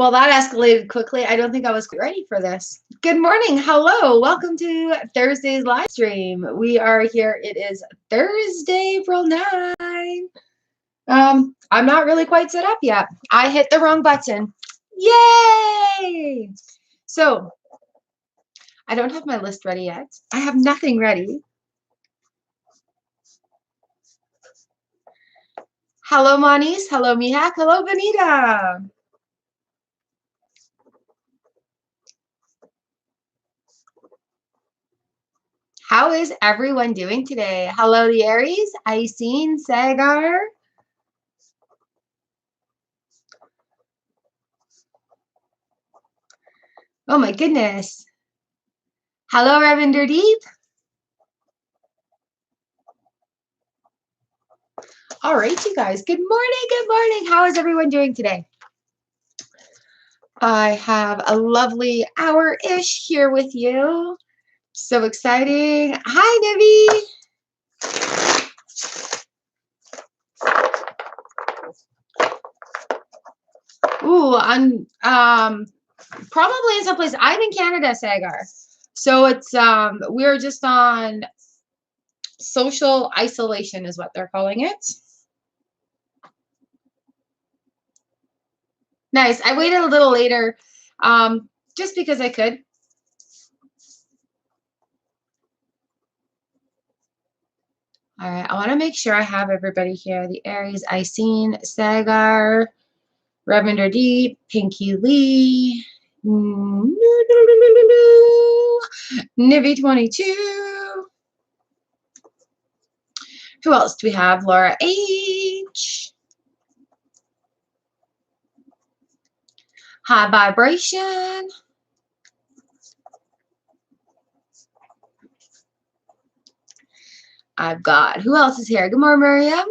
Well, that escalated quickly. I don't think I was ready for this. Good morning. Hello. Welcome to Thursday's live stream. We are here. It is Thursday, April 9. I'm not really quite set up yet. I hit the wrong button. Yay! So, I don't have my list ready yet. I have nothing ready. Hello, Moniz. Hello, Mihak. Hello, Benita. How is everyone doing today? Hello, the Aries, Iseen, Sagar. Oh my goodness. Hello, Ravinder Deep. All right, you guys. Good morning. Good morning. How is everyone doing today? I have a lovely hour-ish here with you. So exciting. Hi, Nivi. Ooh, I'm probably in some place. I'm in Canada, Sagar. So it's we're just on social isolation is what they're calling it. Nice. I waited a little later just because I could. All right. I want to make sure I have everybody here. The Aries, Iseen, Sagar, Ravinder Deep, Pinky Lee, Nivi22. Who else do we have? Laura H. High Vibration. I've got, who else is here? Good morning, Miriam.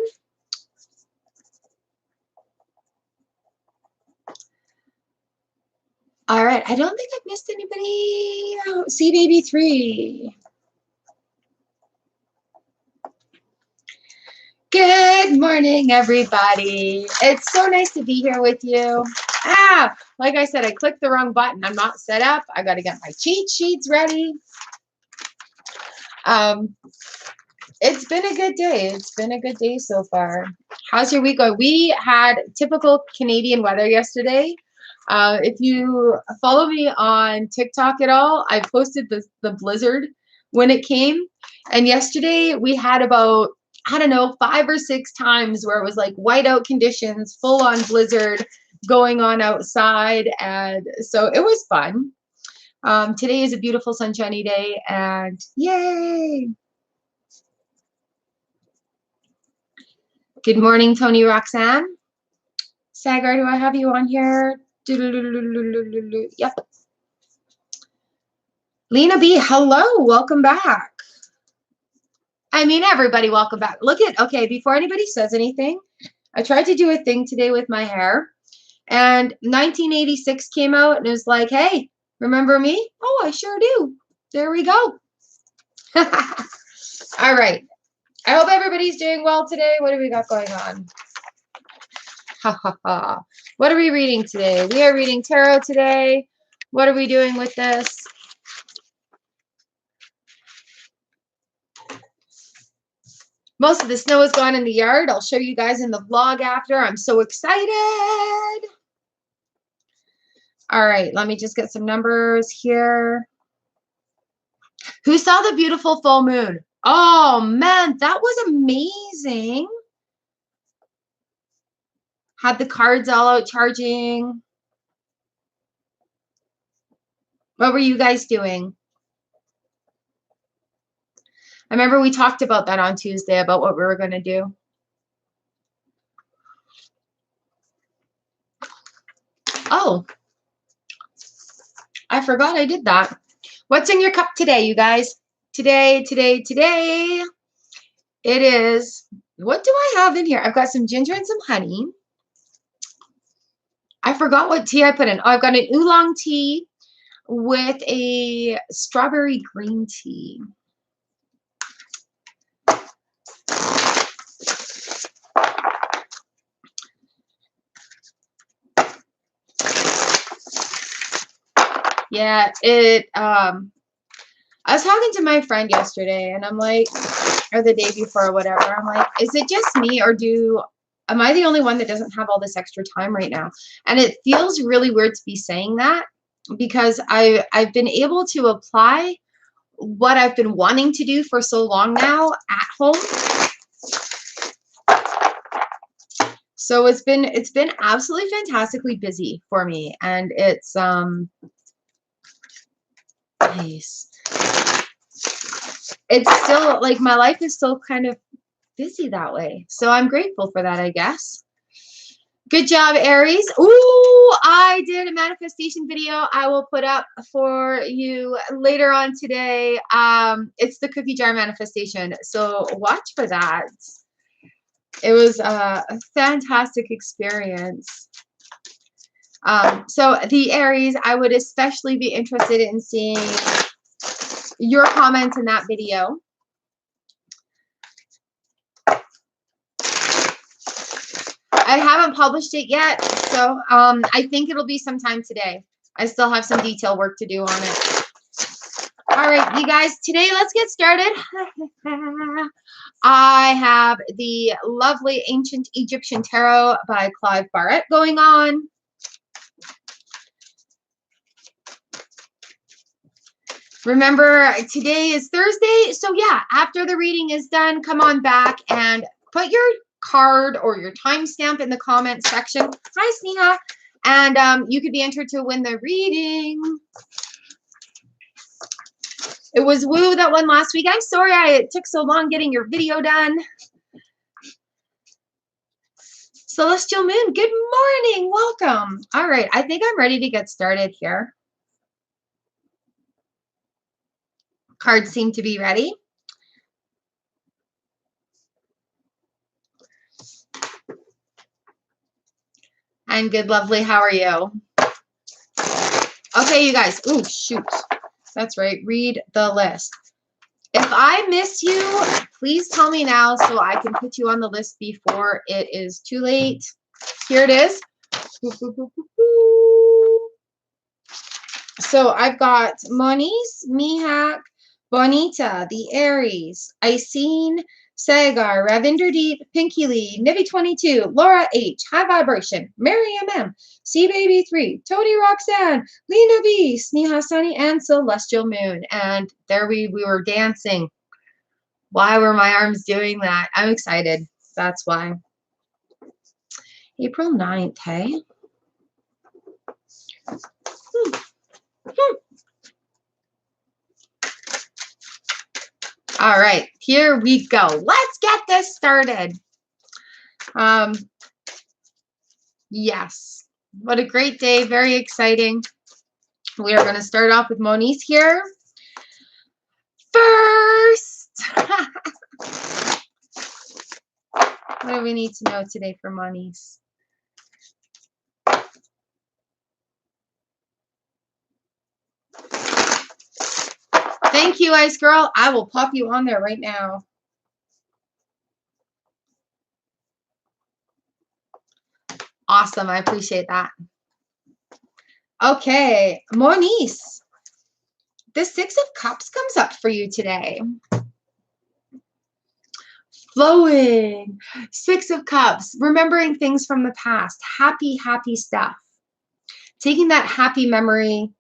All right. I don't think I've missed anybody. Oh, C Baby 3. Good morning, everybody. It's so nice to be here with you. Like I said, I clicked the wrong button. I'm not set up. I got to get my cheat sheets ready. It's been a good day. It's been a good day so far. How's your week going? We had typical Canadian weather yesterday. If you follow me on TikTok at all, I posted the blizzard when it came. And yesterday we had about, I don't know, 5 or 6 times where it was like whiteout conditions, full on blizzard going on outside. And so it was fun. Today is a beautiful sunshiny day and yay. Good morning, Tony Roxanne. Sagar, do I have you on here? Yep. Lena B, hello. Welcome back. I mean, everybody, welcome back. Look at, okay, before anybody says anything, I tried to do a thing today with my hair, and 1986 came out, and it was like, hey, remember me? Oh, I sure do. There we go. All right. I hope everybody's doing well today. What do we got going on? Ha ha ha. What are we reading today? We are reading tarot today. What are we doing with this? Most of the snow is gone in the yard. I'll show you guys in the vlog after. I'm so excited. All right, let me just get some numbers here. Who saw the beautiful full moon? Oh, man, that was amazing. Had the cards all out charging. What were you guys doing? I remember we talked about that on Tuesday, about what we were going to do. Oh, I forgot I did that. What's in your cup today, you guys? Today. It is, what do I have in here? I've got some ginger and some honey. I forgot what tea I put in. Oh, I've got an oolong tea with a strawberry green tea. Yeah, I was talking to my friend yesterday, and I'm like, or the day before or whatever, I'm like, is it just me, or am I the only one that doesn't have all this extra time right now? And it feels really weird to be saying that, because I've been able to apply what I've been wanting to do for so long now at home. So it's been absolutely fantastically busy for me, and it's nice. It's still like my life is still kind of busy that way. So I'm grateful for that, I guess. Good job, Aries. Ooh, I did a manifestation video I will put up for you later on today. It's the cookie jar manifestation. So watch for that. It was a fantastic experience. So the Aries, I would especially be interested in seeing your comments in that video. I haven't published it yet, so I think it'll be sometime today. I still have some detail work to do on it. All right, you guys, today let's get started. I have the lovely Ancient Egyptian Tarot by Clive Barrett going on. Remember, today is Thursday, so yeah, after the reading is done, come on back and put your card or your timestamp in the comment section. Hi, Sneha. And you could be entered to win the reading. It was Woo that won last week. I'm sorry it took so long getting your video done. Celestial Moon, good morning. Welcome. All right, I think I'm ready to get started here. Cards seem to be ready. I'm good, lovely. How are you? Okay, you guys. Ooh, shoot. That's right. Read the list. If I miss you, please tell me now so I can put you on the list before it is too late. Here it is. So I've got Moniz, Mihak, Bonita, the Aries, Iseen, Sagar, Ravinderdeep, Pinky Lee, Nibby22, Laura H, High Vibration, Miriam M, C Baby 3, Tony Roxanne, Lena B, Sneha Sunny, and Celestial Moon. And there we were dancing. Why were my arms doing that? I'm excited. That's why. April 9th, hey? All right, here we go. Let's get this started. Yes, what a great day. Very exciting. We are going to start off with Moniz here. First, what do we need to know today for Moniz? Thank you, Ice Girl. I will pop you on there right now. Awesome. I appreciate that. Okay, Moniz. The Six of Cups comes up for you today. Flowing. Six of Cups. Remembering things from the past. Happy, happy stuff. Taking that happy memory.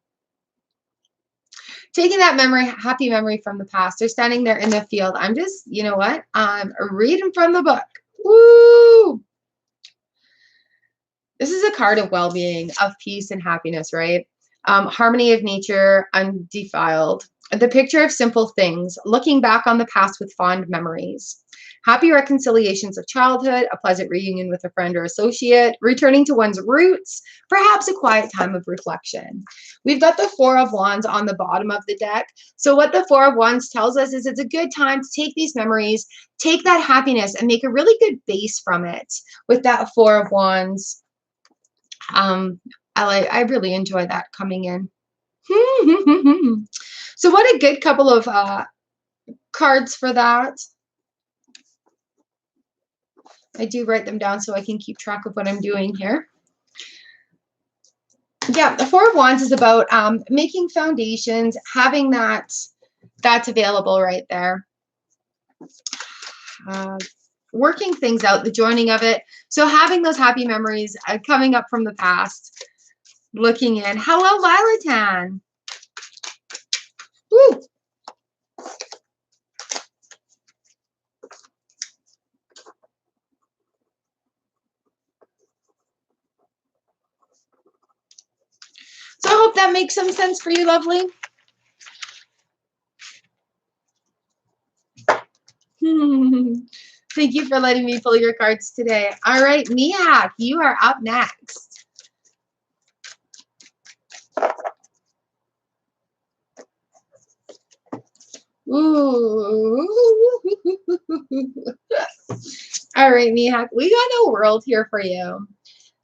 Happy memory from the past. They're standing there in the field. I'm just, you know what? I'm reading from the book. Woo! This is a card of well-being, of peace and happiness, right? Harmony of nature, undefiled. The picture of simple things, looking back on the past with fond memories. Happy reconciliations of childhood, a pleasant reunion with a friend or associate, returning to one's roots, perhaps a quiet time of reflection. We've got the Four of Wands on the bottom of the deck. So what the Four of Wands tells us is it's a good time to take these memories, take that happiness, and make a really good base from it with that Four of Wands. I really enjoy that coming in. So what a good couple of cards for that. I do write them down so I can keep track of what I'm doing here. Yeah, the Four of Wands is about making foundations, having that's available right there. Working things out, the joining of it. So having those happy memories coming up from the past. Looking in. Hello, Lilatan. Woo! So I hope that makes some sense for you, lovely. Thank you for letting me pull your cards today. All right, Mihak, you are up next. Ooh. All right, Mihak, we got a world here for you.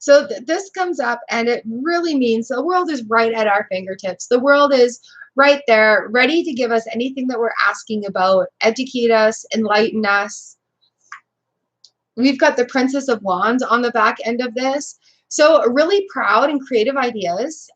So this comes up, and it really means the world is right at our fingertips. The world is right there, ready to give us anything that we're asking about, educate us, enlighten us. We've got the Princess of Wands on the back end of this. So really proud and creative ideas.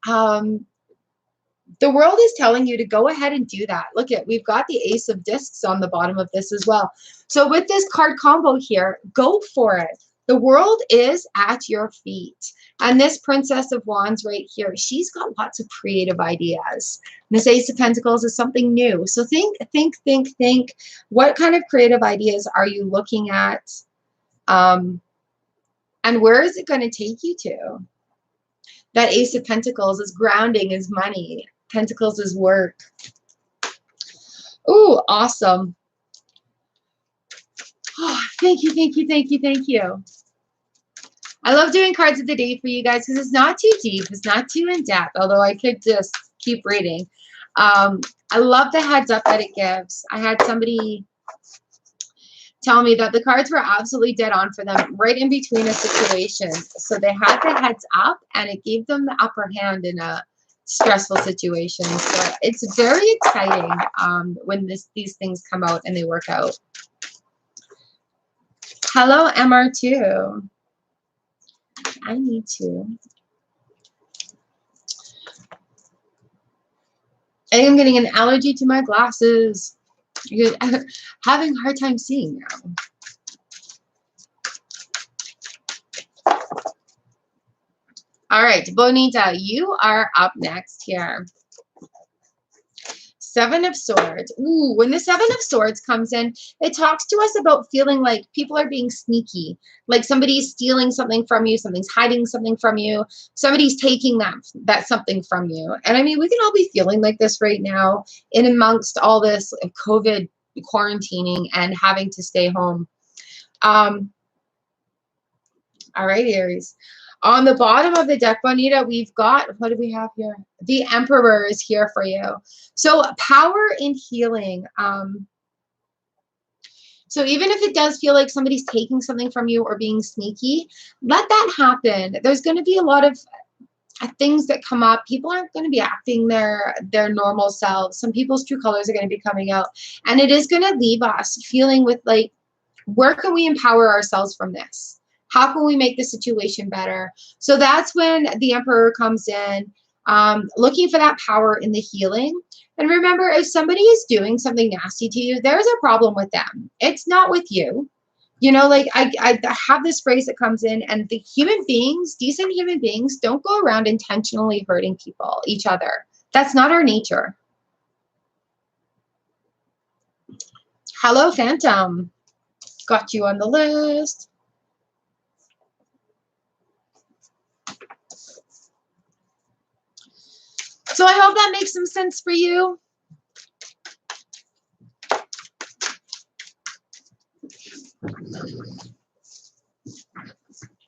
The world is telling you to go ahead and do that. Look at, we've got the Ace of Discs on the bottom of this as well. So with this card combo here, go for it. The world is at your feet. And this Princess of Wands right here, she's got lots of creative ideas. And this Ace of Pentacles is something new. So think. What kind of creative ideas are you looking at? And where is it going to take you to? That Ace of Pentacles is grounding, is money. Pentacles is work. Ooh, awesome. Oh, thank you. I love doing cards of the day for you guys because it's not too deep. It's not too in-depth, although I could just keep reading. I love the heads up that it gives. I had somebody tell me that the cards were absolutely dead on for them right in between a situation. So they had the heads up, and it gave them the upper hand in a stressful situation. So it's very exciting when these things come out and they work out. Hello, MR2. I need to. I am getting an allergy to my glasses. You're having a hard time seeing now. All right, Bonita, you are up next here. Seven of Swords. Ooh, when the Seven of Swords comes in, it talks to us about feeling like people are being sneaky, like somebody's stealing something from you, something's hiding something from you, somebody's taking that something from you. And I mean, we can all be feeling like this right now in amongst all this COVID quarantining and having to stay home. All right, Aries. On the bottom of the deck, Bonita, we've got, what do we have here? The Emperor is here for you. So power in healing. So even if it does feel like somebody's taking something from you or being sneaky, let that happen. There's going to be a lot of things that come up. People aren't going to be acting their normal selves. Some people's true colors are going to be coming out. And it is going to leave us feeling with like, where can we empower ourselves from this? How can we make the situation better? So that's when the Emperor comes in, looking for that power in the healing. And remember, if somebody is doing something nasty to you, there's a problem with them. It's not with you. You know, like I have this phrase that comes in, and the human beings, decent human beings, don't go around intentionally hurting people, each other. That's not our nature. Hello, Phantom. Got you on the list. So I hope that makes some sense for you.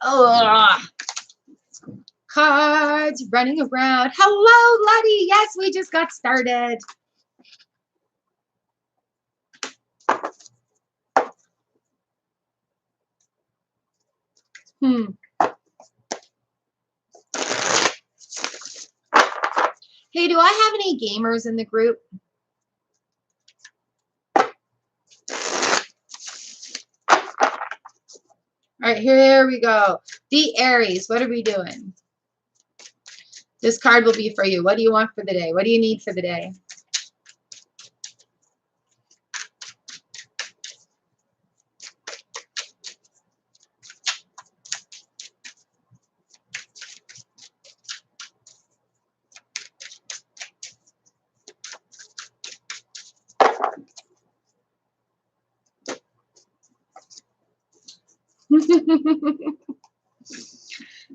Ugh. Cards running around. Hello, Letty. Yes, we just got started. Hey, do I have any gamers in the group? All right, here we go. The Aries, what are we doing? This card will be for you. What do you want for the day? What do you need for the day?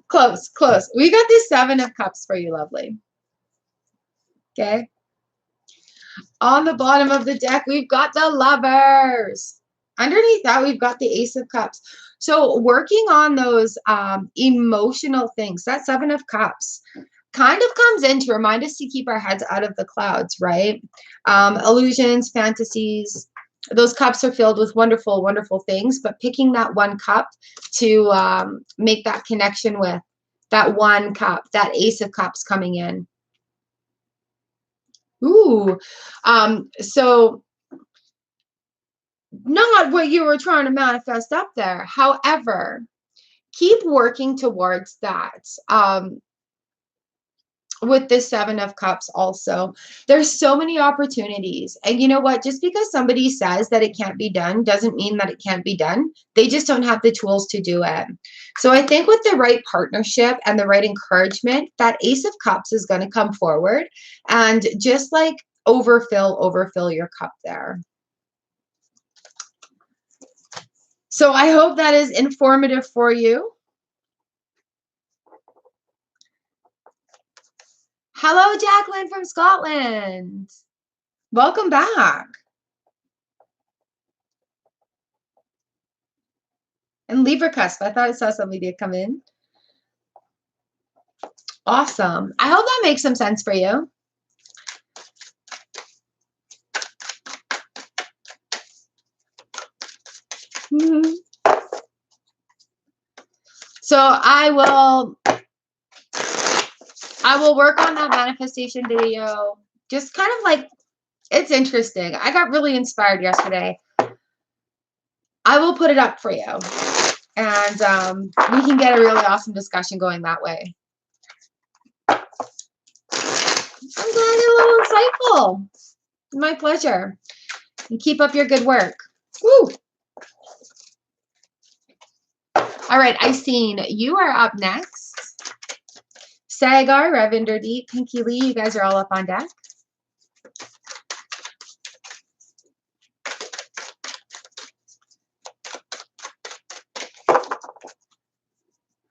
Close, close. We got the 7 of Cups for you, lovely. Okay. On the bottom of the deck, we've got the Lovers. Underneath that, we've got the Ace of Cups. So working on those emotional things, that 7 of Cups kind of comes in to remind us to keep our heads out of the clouds, right? Illusions, fantasies, those cups are filled with wonderful, wonderful things, but picking that one cup to make that connection with that one cup, that Ace of Cups coming in. Ooh, so not what you were trying to manifest up there. However, keep working towards that. With this 7 of Cups also, there's so many opportunities, and you know what, just because somebody says that it can't be done doesn't mean that it can't be done. They just don't have the tools to do it. So I think with the right partnership and the right encouragement, that Ace of Cups is going to come forward and just like overfill your cup there. So I hope that is informative for you. Hello, Jacqueline from Scotland. Welcome back. And Libra cusp. I thought I saw somebody did come in. Awesome. I hope that makes some sense for you. So I will work on that manifestation video. Just kind of like, it's interesting. I got really inspired yesterday. I will put it up for you. And we can get a really awesome discussion going that way. I'm glad you're a little insightful. My pleasure. And keep up your good work. Woo! All right, Iseen, you are up next. Sagar, Ravinder Deep, Pinky Lee, you guys are all up on deck.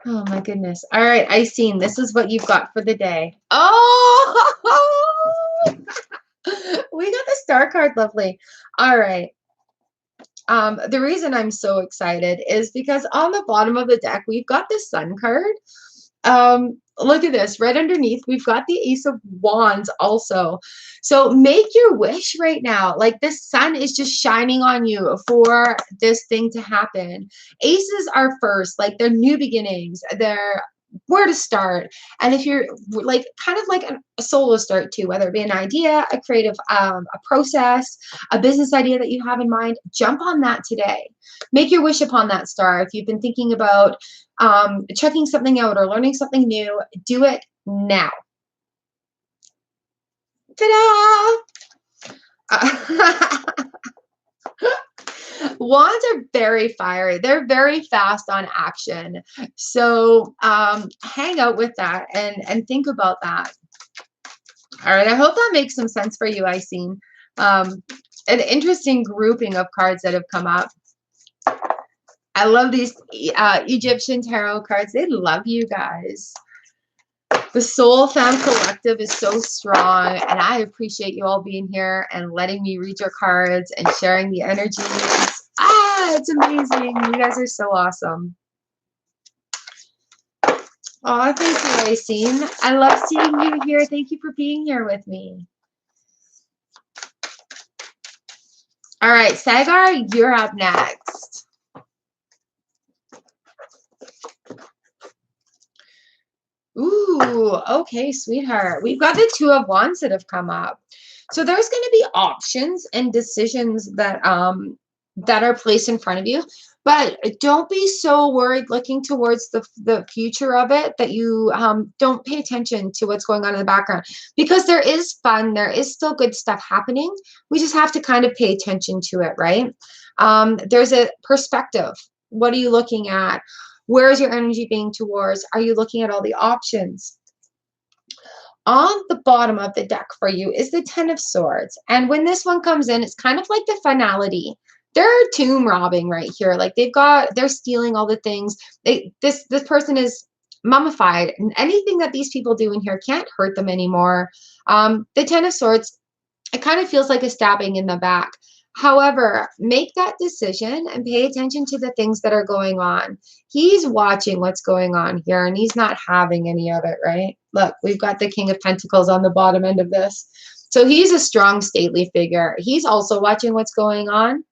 Oh my goodness. All right, Iseen, this is what you've got for the day. Oh, we got the star card, lovely. All right. The reason I'm so excited is because on the bottom of the deck, we've got the Sun card. Look at this. Right underneath, we've got the Ace of Wands also. So make your wish right now. Like the sun is just shining on you for this thing to happen. Aces are first, like they're new beginnings. They're where to start. And if you're like kind of like a solo start too, whether it be an idea, a creative, a process, a business idea that you have in mind, jump on that today. Make your wish upon that star. If you've been thinking about checking something out or learning something new, do it now. Ta-da! Wands are very fiery. They're very fast on action. So hang out with that and think about that. All right. I hope that makes some sense for you, Iseen. An interesting grouping of cards that have come up. I love these Egyptian tarot cards. They love you guys. The Soul Fam Collective is so strong, and I appreciate you all being here and letting me read your cards and sharing the energies. It's amazing. You guys are so awesome. Oh, thank you, Iseen. I love seeing you here. Thank you for being here with me. All right, Sagar, you're up next. Ooh, okay, sweetheart. We've got the Two of Wands that have come up. So there's going to be options and decisions that that are placed in front of you. But don't be so worried looking towards the future of it that you don't pay attention to what's going on in the background, because there is fun. There is still good stuff happening. We just have to kind of pay attention to it, right? There's a perspective. What are you looking at? Where is your energy being towards? Are you looking at all the options? On the bottom of the deck for you is the Ten of Swords. And when this one comes in, it's kind of like the finality. They're tomb robbing right here. Like they're stealing all the things. This person is mummified, and anything that these people do in here can't hurt them anymore. The Ten of Swords, it kind of feels like a stabbing in the back. However, make that decision and pay attention to the things that are going on. He's watching what's going on here, and he's not having any of it, right? Look, we've got the King of Pentacles on the bottom end of this. So he's a strong, stately figure. He's also watching what's going on.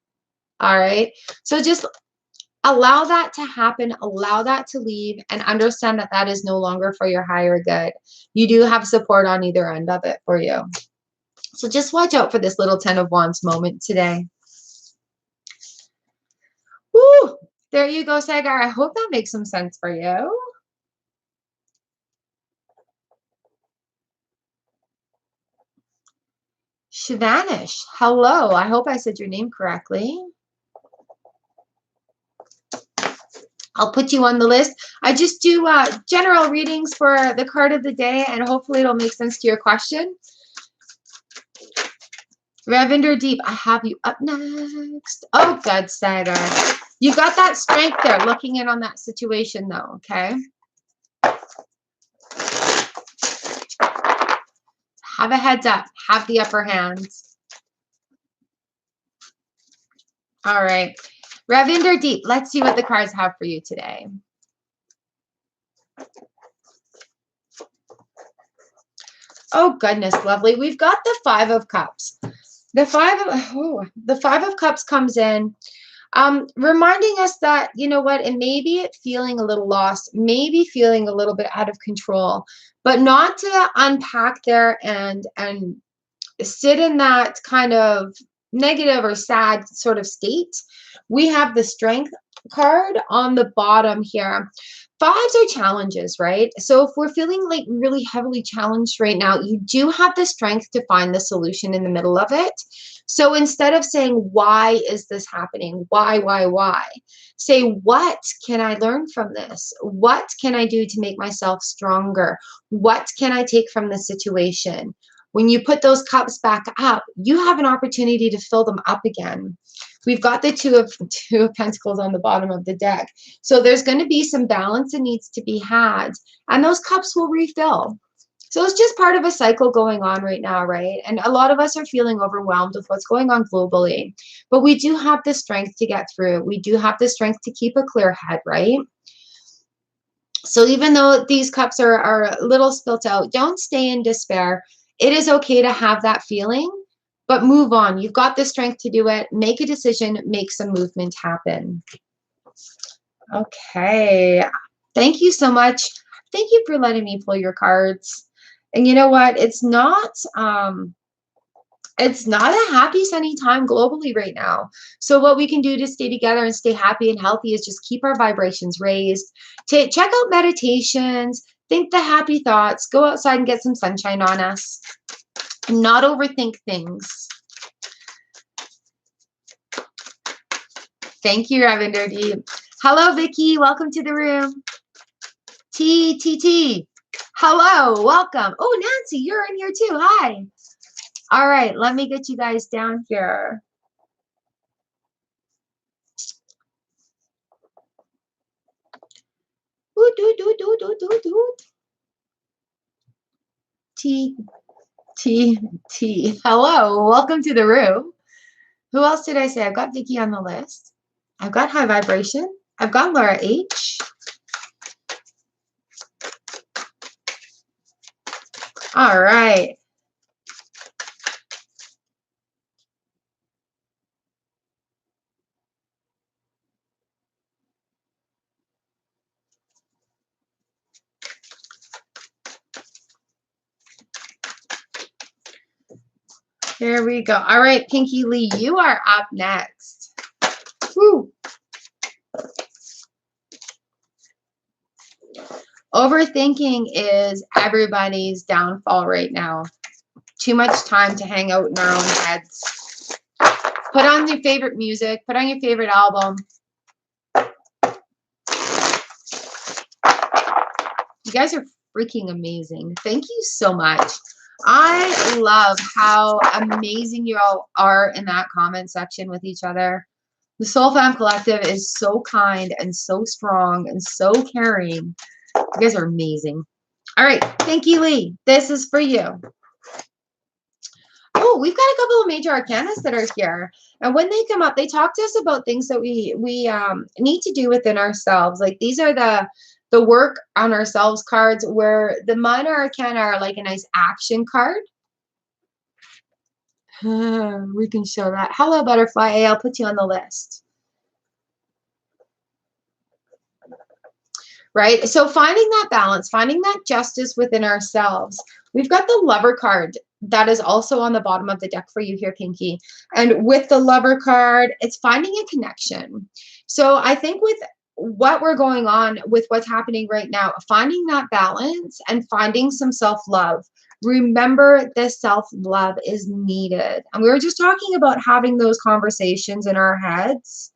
All right. So just allow that to happen. Allow that to leave, and understand that that is no longer for your higher good. You do have support on either end of it for you. So just watch out for this little Ten of Wands moment today. Woo! There you go, Sagar. I hope that makes some sense for you. Shivanish, hello. I hope I said your name correctly. I'll put you on the list. I just do general readings for the card of the day, and hopefully it'll make sense to your question. Ravinder Deep, I have you up next. Oh, good, Sagar. You got that strength there, looking in on that situation, though, okay? Have a heads up. Have the upper hand. All right. Ravinder Deep, let's see what the cards have for you today. Oh, goodness, lovely. We've got the Five of Cups. The Five of Cups comes in, reminding us that, you know what, it may be feeling a little lost, maybe feeling a little bit out of control, but not to unpack there and sit in that kind of negative or sad sort of state. We have the Strength card on the bottom here. Fives are challenges, right? So if we're feeling like really heavily challenged right now, you do have the strength to find the solution in the middle of it. So instead of saying, why is this happening? Why? Say, what can I learn from this? What can I do to make myself stronger? What can I take from the situation? When you put those cups back up, you have an opportunity to fill them up again. We've got the two of Pentacles on the bottom of the deck. So there's going to be some balance that needs to be had, and those cups will refill. So it's just part of a cycle going on right now, right? And a lot of us are feeling overwhelmed with what's going on globally, but we do have the strength to get through. We do have the strength to keep a clear head, right? So even though these cups are a little spilt out, don't stay in despair. It is okay to have that feeling, but move on. You've got the strength to do it. Make a decision, make some movement happen. Okay. Thank you so much. Thank you for letting me pull your cards. And you know what? It's not a happy, sunny time globally right now. So what we can do to stay together and stay happy and healthy is just keep our vibrations raised. To check out meditations, think the happy thoughts, go outside and get some sunshine on us. Not overthink things. Thank you, Ravinder Deep. Hello, Vicky. Welcome to the room. T. Hello. Welcome. Oh, Nancy, you're in here too. Hi. All right. Let me get you guys down here. T. Hello. Welcome to the room. Who else did I say? I've got Vicky on the list. I've got High Vibration. I've got Laura H. All right. Here we go. All right, Pinky Lee, you are up next. Woo. Overthinking is everybody's downfall right now. Too much time to hang out in our own heads. Put on your favorite music. Put on your favorite album. You guys are freaking amazing. Thank you so much. I love how amazing you all are in that comment section with each other. The Soul Fam Collective is so kind and so strong and so caring. You guys are amazing. All right. Thank you, Lee. This is for you. Oh, we've got a couple of major arcanas that are here. And when they come up, they talk to us about things that we need to do within ourselves. Like these are the work on ourselves cards, where the minor arcana are like a nice action card. We can show that. Hello, Butterfly. Hey, I'll put you on the list. Right? So finding that balance, finding that justice within ourselves. We've got the Lover card that is also on the bottom of the deck for you here, Pinky. And with the Lover card, it's finding a connection. So I think with what we're going on with what's happening right now, finding that balance and finding some self-love. Remember, this self-love is needed. And we were just talking about having those conversations in our heads.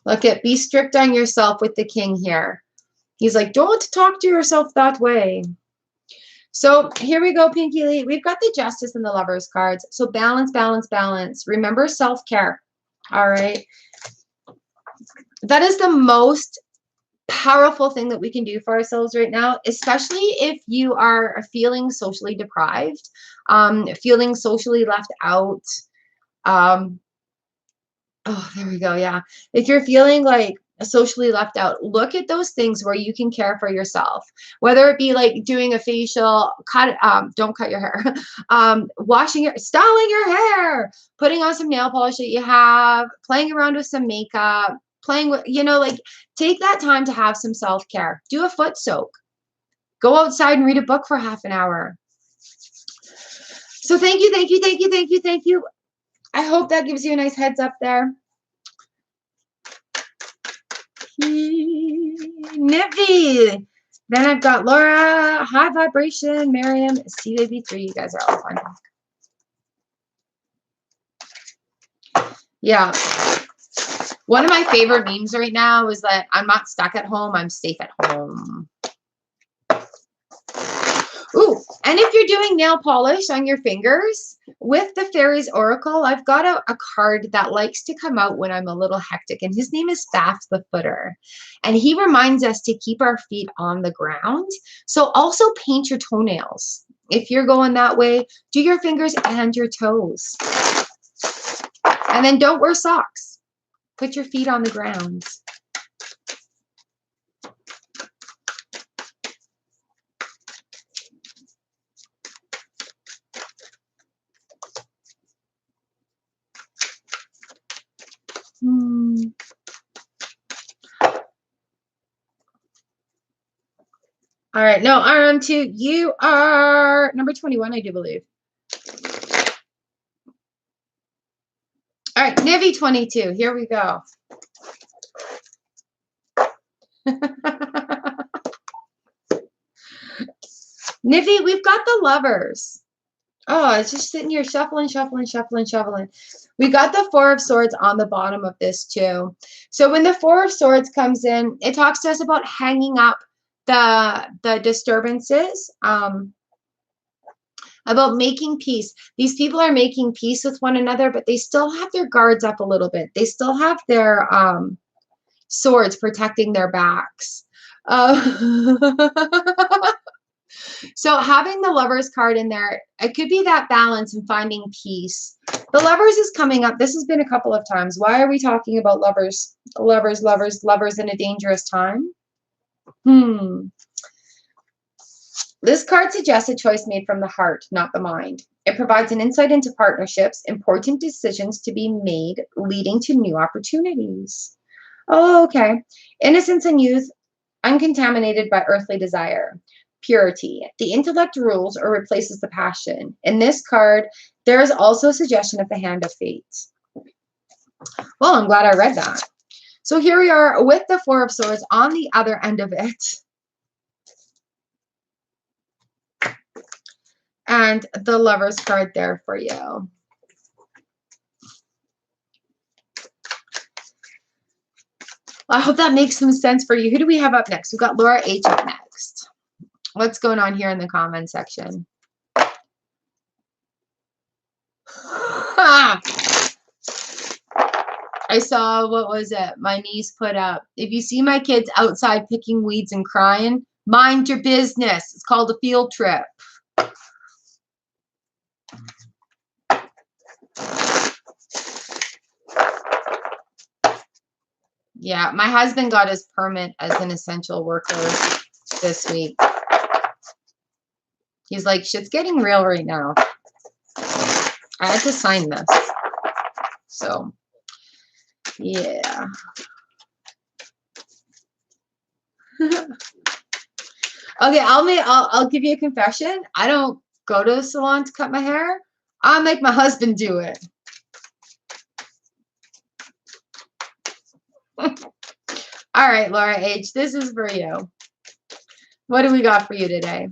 Look at, be strict on yourself with the King here. He's like, don't talk to yourself that way. So here we go, Pinky Lee. We've got the Justice and the Lovers cards. So balance, balance, balance. Remember self-care. All right. That is the most powerful thing that we can do for ourselves right now, especially if you are feeling socially deprived, feeling socially left out. Oh, there we go. Yeah. If you're feeling like socially left out, look at those things where you can care for yourself, whether it be like doing a facial, don't cut your hair, washing your, styling your hair, putting on some nail polish that you have, playing around with some makeup, playing with, you know, like take that time to have some self-care. Do a foot soak. Go outside and read a book for half an hour. So thank you, thank you, thank you, thank you, thank you. I hope that gives you a nice heads up there. Nippy. Then I've got Laura, High Vibration, Miriam, CAB3. You guys are all fun. Yeah. One of my favorite memes right now is that I'm not stuck at home, I'm safe at home. Ooh, and if you're doing nail polish on your fingers, with the Fairies Oracle, I've got a card that likes to come out when I'm a little hectic, and his name is Faf the Footer. And he reminds us to keep our feet on the ground. So also paint your toenails. If you're going that way, do your fingers and your toes. And then don't wear socks. Put your feet on the ground. All right. No, RM2, you are number 21, I do believe. All right, Nivi 22. Here we go. Nivi, we've got the Lovers. Oh, it's just sitting here shuffling, shuffling, shuffling, shuffling. We got the Four of Swords on the bottom of this too. So when the Four of Swords comes in, it talks to us about hanging up the disturbances, about making peace. These people are making peace with one another, but they still have their guards up a little bit. They still have their swords protecting their backs. So having the Lovers card in there, it could be that balance and finding peace. The Lovers is coming up. This has been a couple of times. Why are we talking about lovers? Lovers, lovers, lovers in a dangerous time? This card suggests a choice made from the heart, not the mind. It provides an insight into partnerships, important decisions to be made, leading to new opportunities. Oh, okay. Innocence and youth, uncontaminated by earthly desire. Purity. The intellect rules or replaces the passion. In this card, there is also a suggestion of the Hand of Fate. Well, I'm glad I read that. So here we are with the Four of Swords on the other end of it. And the Lover's card there for you. I hope that makes some sense for you. Who do we have up next? We've got Laura H up next. What's going on here in the comment section? I saw, what was it? My niece put up, if you see my kids outside picking weeds and crying, mind your business. It's called a field trip. Yeah, my husband got his permit as an essential worker this week. He's like, shit's getting real right now. I had to sign this. So, yeah. Okay, I'll give you a confession. I don't go to a salon to cut my hair. I make my husband do it. All right, Laura H, this is for you. What do we got for you today?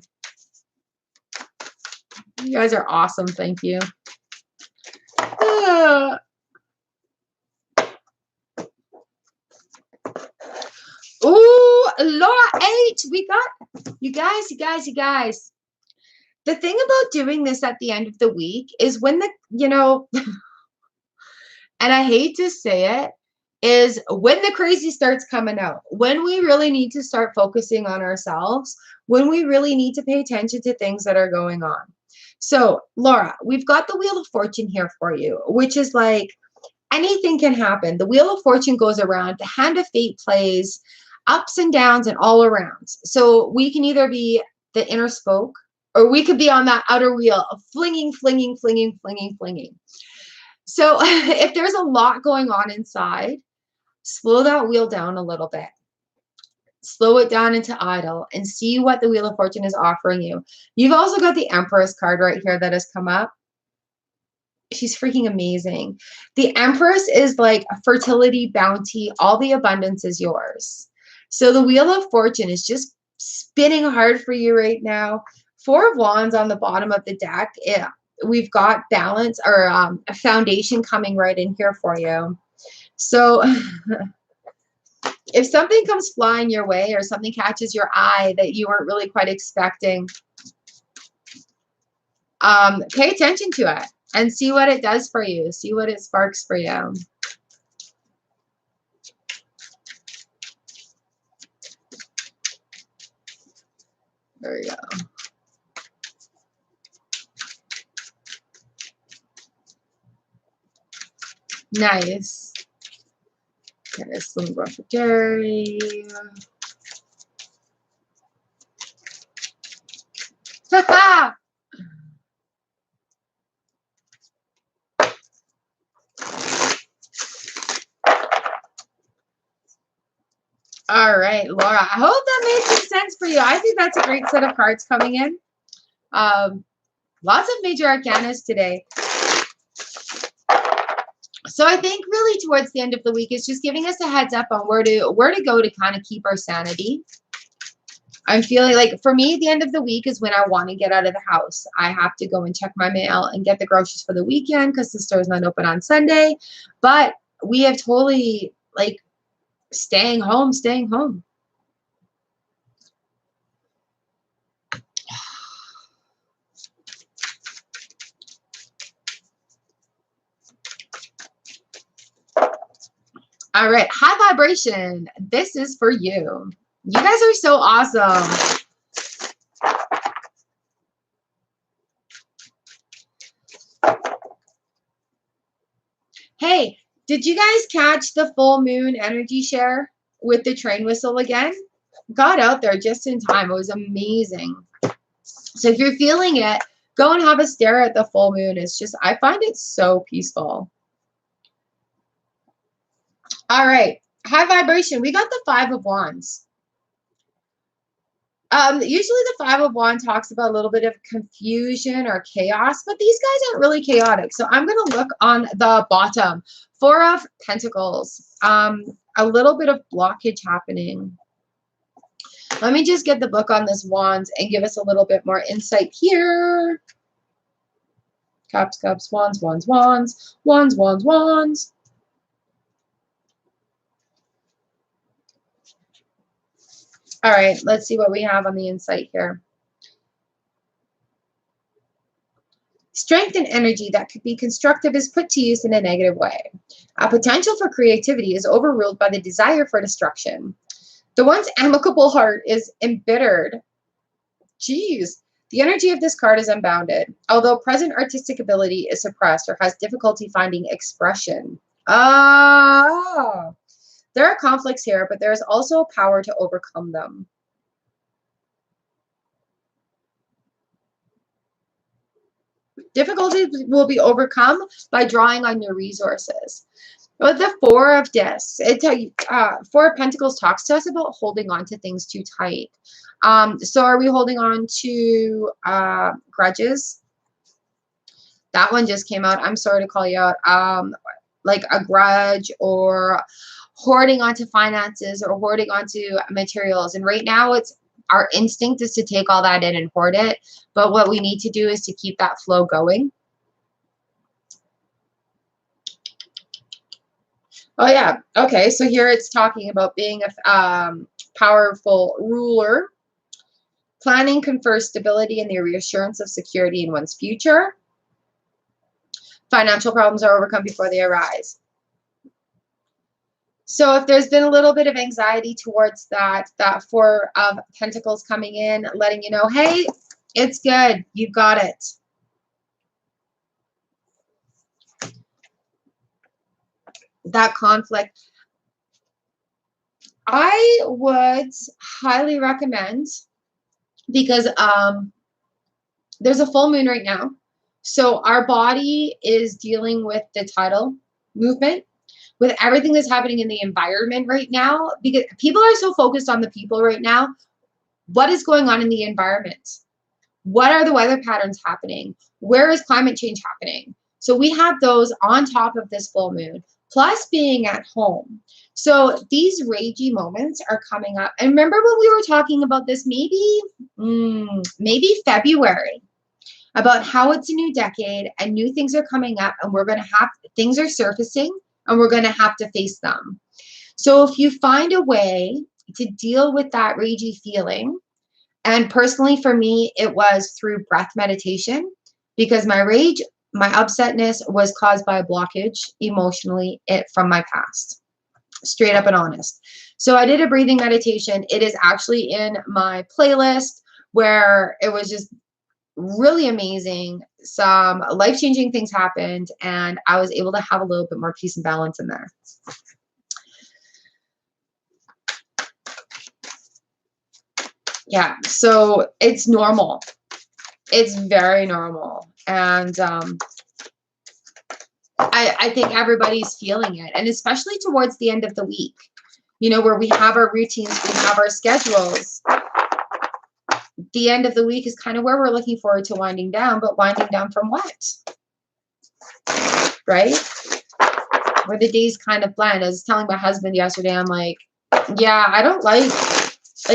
You guys are awesome. Thank you. Ooh, Laura H, we got you guys. The thing about doing this at the end of the week is when the, you know, and I hate to say it, is when the crazy starts coming out, when we really need to start focusing on ourselves, when we really need to pay attention to things that are going on. So, Laura, we've got the Wheel of Fortune here for you, which is like anything can happen. The Wheel of Fortune goes around, the Hand of Fate plays, ups and downs and all around. So we can either be the inner spoke, or we could be on that outer wheel of flinging. So if there's a lot going on inside, slow that wheel down a little bit. Slow it down into idle and see what the Wheel of Fortune is offering you. You've also got the Empress card right here that has come up. She's freaking amazing. The Empress is like fertility, bounty, all the abundance is yours. So the Wheel of Fortune is just spinning hard for you right now. Four of Wands on the bottom of the deck. Yeah, we've got balance or a foundation coming right in here for you. So if something comes flying your way or something catches your eye that you weren't really quite expecting, pay attention to it and see what it does for you. See what it sparks for you. There we go. Nice. There's some more for Jerry. Ha All right, Laura. I hope that made some sense for you. I think that's a great set of cards coming in. Lots of major arcanas today. So I think really towards the end of the week is just giving us a heads up on where to go to kind of keep our sanity. I'm feeling like for me, the end of the week is when I want to get out of the house. I have to go and check my mail and get the groceries for the weekend because the store's not open on Sunday. But we have totally like staying home. All right, high vibration. This is for you. You guys are so awesome. Hey, did you guys catch the full moon energy share with the train whistle again? Got out there just in time. It was amazing. So if you're feeling it, go and have a stare at the full moon. It's just, I find it so peaceful. All right, high vibration. We got the Five of Wands. Usually the Five of Wands talks about a little bit of confusion or chaos, but these guys aren't really chaotic. So I'm going to look on the bottom. Four of Pentacles. A a little bit of blockage happening. Let me just get the book on this Wands and give us a little bit more insight here. Cups, cups, wands, wands, wands, wands, wands, wands. All right, let's see what we have on the insight here. Strength and energy that could be constructive is put to use in a negative way. A potential for creativity is overruled by the desire for destruction. The once amicable heart is embittered. Jeez. The energy of this card is unbounded, although present artistic ability is suppressed or has difficulty finding expression. Ah, there are conflicts here, but there is also power to overcome them. Difficulties will be overcome by drawing on your resources. With the Four of Discs, Four of Pentacles talks to us about holding on to things too tight. So are we holding on to grudges? That one just came out. I'm sorry to call you out. Like a grudge, or hoarding onto finances, or hoarding onto materials. And right now it's our instinct is to take all that in and hoard it. But what we need to do is to keep that flow going. Oh, yeah. Okay. So here it's talking about being a powerful ruler. Planning confers stability and the reassurance of security in one's future. Financial problems are overcome before they arise. So if there's been a little bit of anxiety towards that Four of Pentacles coming in, letting you know, hey, it's good. You've got it. That conflict. I would highly recommend, because there's a full moon right now. So our body is dealing with the tidal movement, with everything that's happening in the environment right now, because people are so focused on the people right now. What is going on in the environment? What are the weather patterns happening? Where is climate change happening? So we have those on top of this full moon, plus being at home. So these ragey moments are coming up. And remember when we were talking about this, maybe February, about how it's a new decade and new things are coming up, and things are surfacing, and we're going to have to face them. So if you find a way to deal with that ragey feeling, and personally for me, it was through breath meditation, because my rage, my upsetness was caused by a blockage emotionally from my past, straight up and honest. So I did a breathing meditation. It is actually in my playlist, where it was just really amazing. Some life-changing things happened, and I was able to have a little bit more peace and balance in there. Yeah, so it's normal. It's very normal. And I think everybody's feeling it. And especially towards the end of the week, where we have our routines, we have our schedules. The end of the week is kind of where we're looking forward to winding down, but winding down from what? Right? Where the days kind of blend. I was telling my husband yesterday, I'm like, yeah, I don't like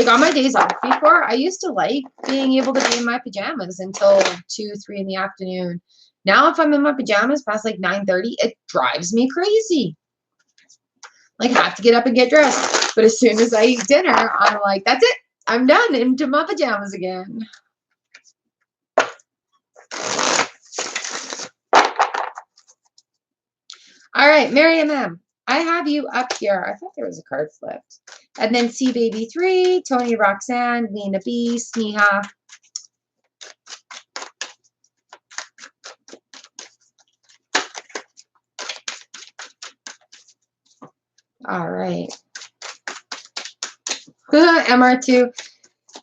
on my days off before, I used to like being able to be in my pajamas until 2, 3 in the afternoon. Now, if I'm in my pajamas past like 9:30, it drives me crazy. Like, I have to get up and get dressed. But as soon as I eat dinner, I'm like, that's it. I'm done into my pajamas again. All right, Miriam M. I have you up here. I thought there was a card flipped. And then C Baby 3, Tony Roxanne, Lena B, Sneha. All right. MR2.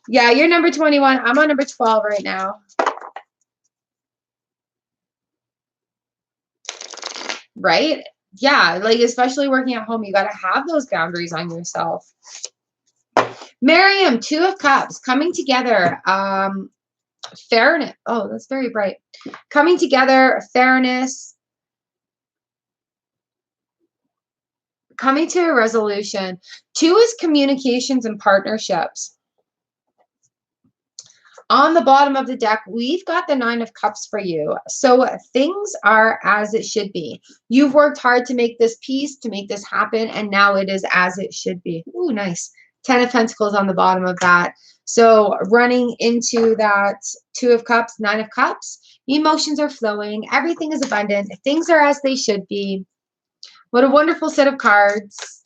Yeah, you're number 21. I'm on number 12 right now. Right? Yeah, like especially working at home, you got to have those boundaries on yourself. Miriam, 2 of Cups, coming together. Fairness. Oh, that's very bright. Coming together, fairness. coming to a resolution. 2 is communications and partnerships. On the bottom of the deck, we've got the 9 of Cups for you. So things are as it should be. You've worked hard to make this peace, to make this happen, and now it is as it should be. Ooh, nice. 10 of Pentacles on the bottom of that. So running into that 2 of Cups, 9 of Cups, emotions are flowing. Everything is abundant. Things are as they should be. What a wonderful set of cards.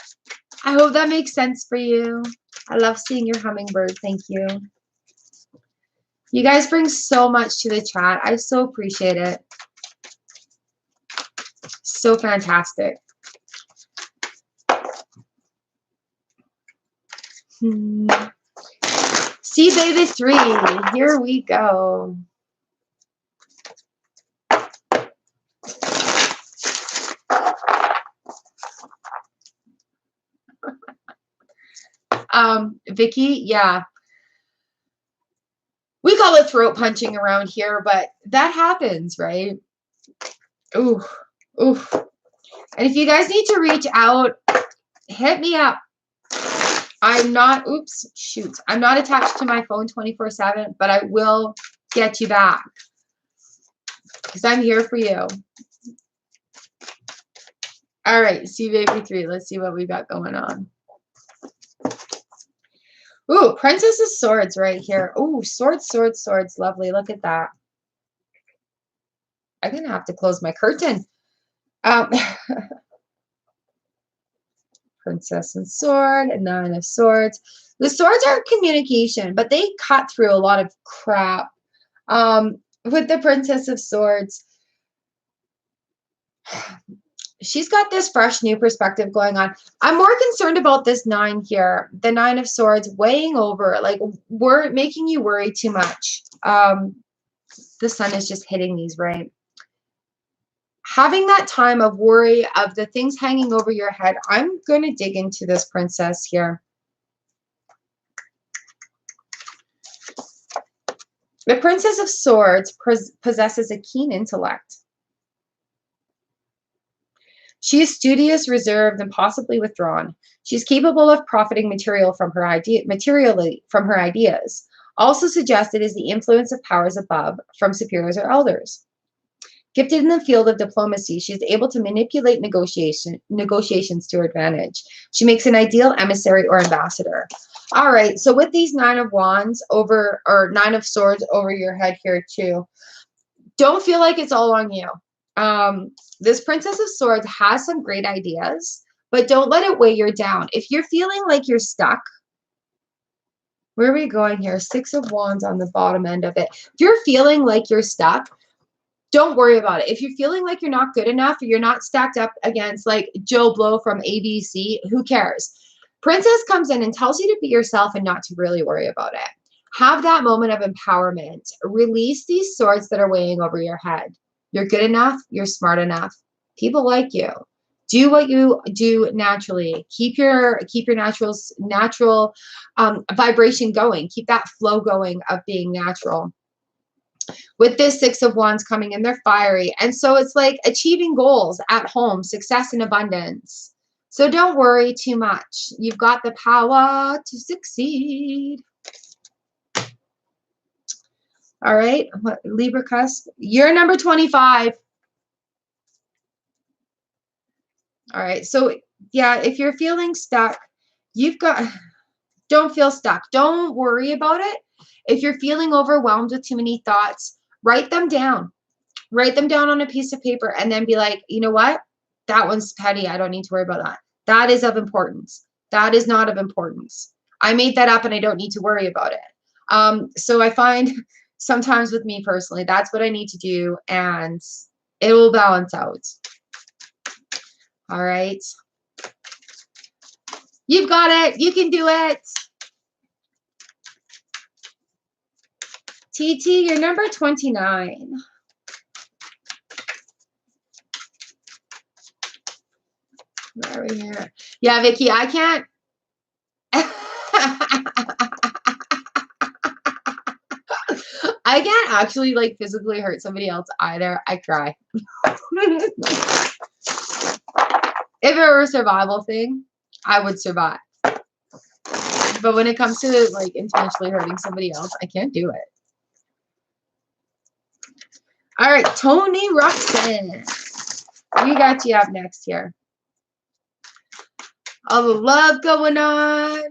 I hope that makes sense for you. I love seeing your hummingbird. Thank you. You guys bring so much to the chat. I so appreciate it. So fantastic. See, baby 3. Here we go. Vicky, yeah. We call it throat punching around here, but that happens, right? Ooh, ooh. And if you guys need to reach out, hit me up. I'm not, oops, shoot. I'm not attached to my phone 24/7, but I will get you back because I'm here for you. All right, see baby 3. Let's see what we got going on. Ooh, Princess of Swords right here. Ooh, swords, swords, swords. Lovely. Look at that. I'm going to have to close my curtain. Princess and Sword, and 9 of Swords. The swords are communication, but they cut through a lot of crap. With the Princess of Swords, she's got this fresh new perspective going on. I'm more concerned about this 9 here. The 9 of Swords weighing over, like we're making you worry too much. The sun is just hitting these, right? Having that time of worry of the things hanging over your head. I'm going to dig into this princess here. The Princess of Swords possesses a keen intellect. She is studious, reserved, and possibly withdrawn. She is capable of profiting materially from her ideas. Also suggested is the influence of powers above from superiors or elders. Gifted in the field of diplomacy, she is able to manipulate negotiations to her advantage. She makes an ideal emissary or ambassador. All right, so with these 9 of Wands over, or 9 of Swords over your head here too, don't feel like it's all on you. This Princess of Swords has some great ideas, but don't let it weigh you down. If you're feeling like you're stuck, where are we going here? 6 of Wands on the bottom end of it. If you're feeling like you're stuck, don't worry about it. If you're feeling like you're not good enough, or you're not stacked up against like Joe Blow from ABC, who cares? Princess comes in and tells you to be yourself and not to really worry about it. Have that moment of empowerment. Release these swords that are weighing over your head. You're good enough. You're smart enough. People like you. Do what you do naturally. Keep your natural vibration going. Keep that flow going of being natural. With this 6 of Wands coming in, they're fiery. And so it's like achieving goals at home, success and abundance. So don't worry too much. You've got the power to succeed. All right. Libra cusp. You're number 25. All right. So yeah, if you're feeling stuck, don't feel stuck. Don't worry about it. If you're feeling overwhelmed with too many thoughts, write them down. Write them down on a piece of paper and then be like, you know what? That one's petty. I don't need to worry about that. That is of importance. That is not of importance. I made that up and I don't need to worry about it. So I find sometimes with me personally, that's what I need to do and it will balance out. All right. You've got it. You can do it. TT, you're number 29. Where are we here? Yeah, Vicky, I can't. I can't actually like physically hurt somebody else either. I cry. If it were a survival thing, I would survive. But when it comes to like intentionally hurting somebody else, I can't do it. All right, Tony Roxanne. We got you up next here. All the love going on.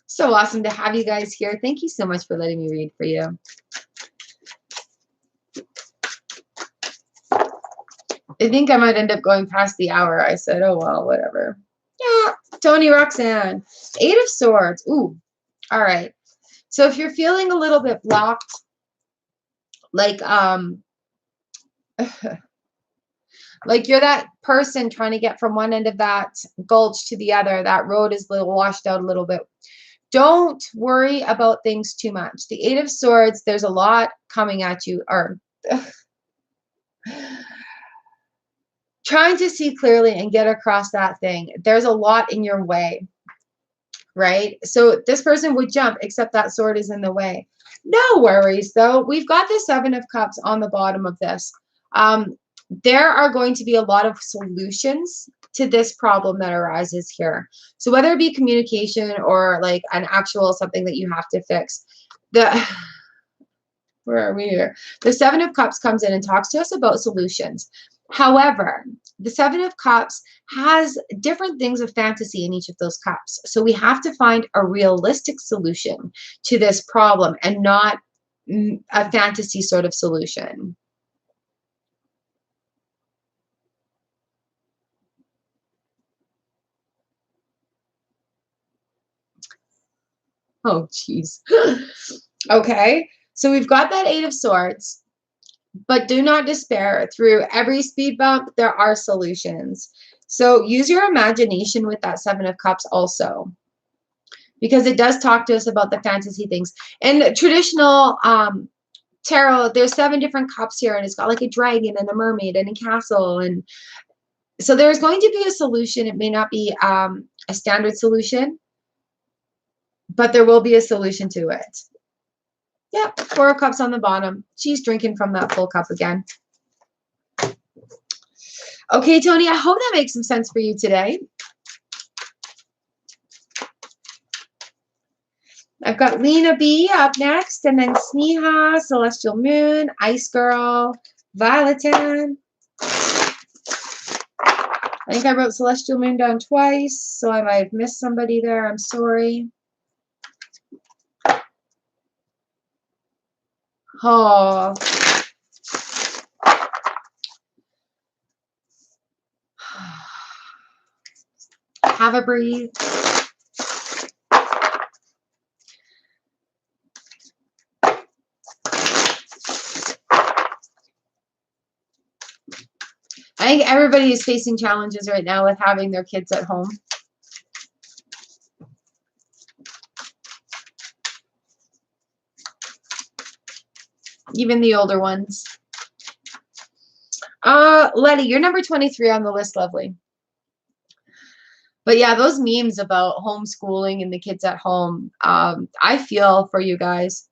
So awesome to have you guys here. Thank you so much for letting me read for you. I think I might end up going past the hour. I said, oh, well, whatever. Yeah, Tony Roxanne. 8 of Swords. Ooh, all right. So if you're feeling a little bit blocked, like like you're that person trying to get from one end of that gulch to the other, that road is a little washed out a little bit. Don't worry about things too much. The 8 of Swords, there's a lot coming at you, or trying to see clearly and get across that thing. There's a lot in your way, right? So this person would jump, except that sword is in the way. No worries, though. We've got the 7 of Cups on the bottom of this. There are going to be a lot of solutions to this problem that arises here. So whether it be communication or like an actual something that you have to fix, where are we here? The 7 of Cups comes in and talks to us about solutions. However, the 7 of Cups has different things of fantasy in each of those cups. So we have to find a realistic solution to this problem and not a fantasy sort of solution. Oh, geez. Okay, so we've got that 8 of Swords, but do not despair. Through every speed bump, there are solutions. So use your imagination with that 7 of Cups also, because it does talk to us about the fantasy things. And traditional tarot, there's 7 different cups here, and it's got like a dragon and a mermaid and a castle. And so there's going to be a solution. It may not be a standard solution, but there will be a solution to it. Yep, 4 of Cups on the bottom. She's drinking from that full cup again. Okay, Tony, I hope that makes some sense for you today. I've got Lena B up next, and then Sneha, Celestial Moon, Ice Girl, Violetan. I think I wrote Celestial Moon down twice, so I might have missed somebody there. I'm sorry. Oh. Have a breathe. I think everybody is facing challenges right now with having their kids at home. Even the older ones. Letty, you're number 23 on the list, lovely. But yeah, those memes about homeschooling and the kids at home, I feel for you guys.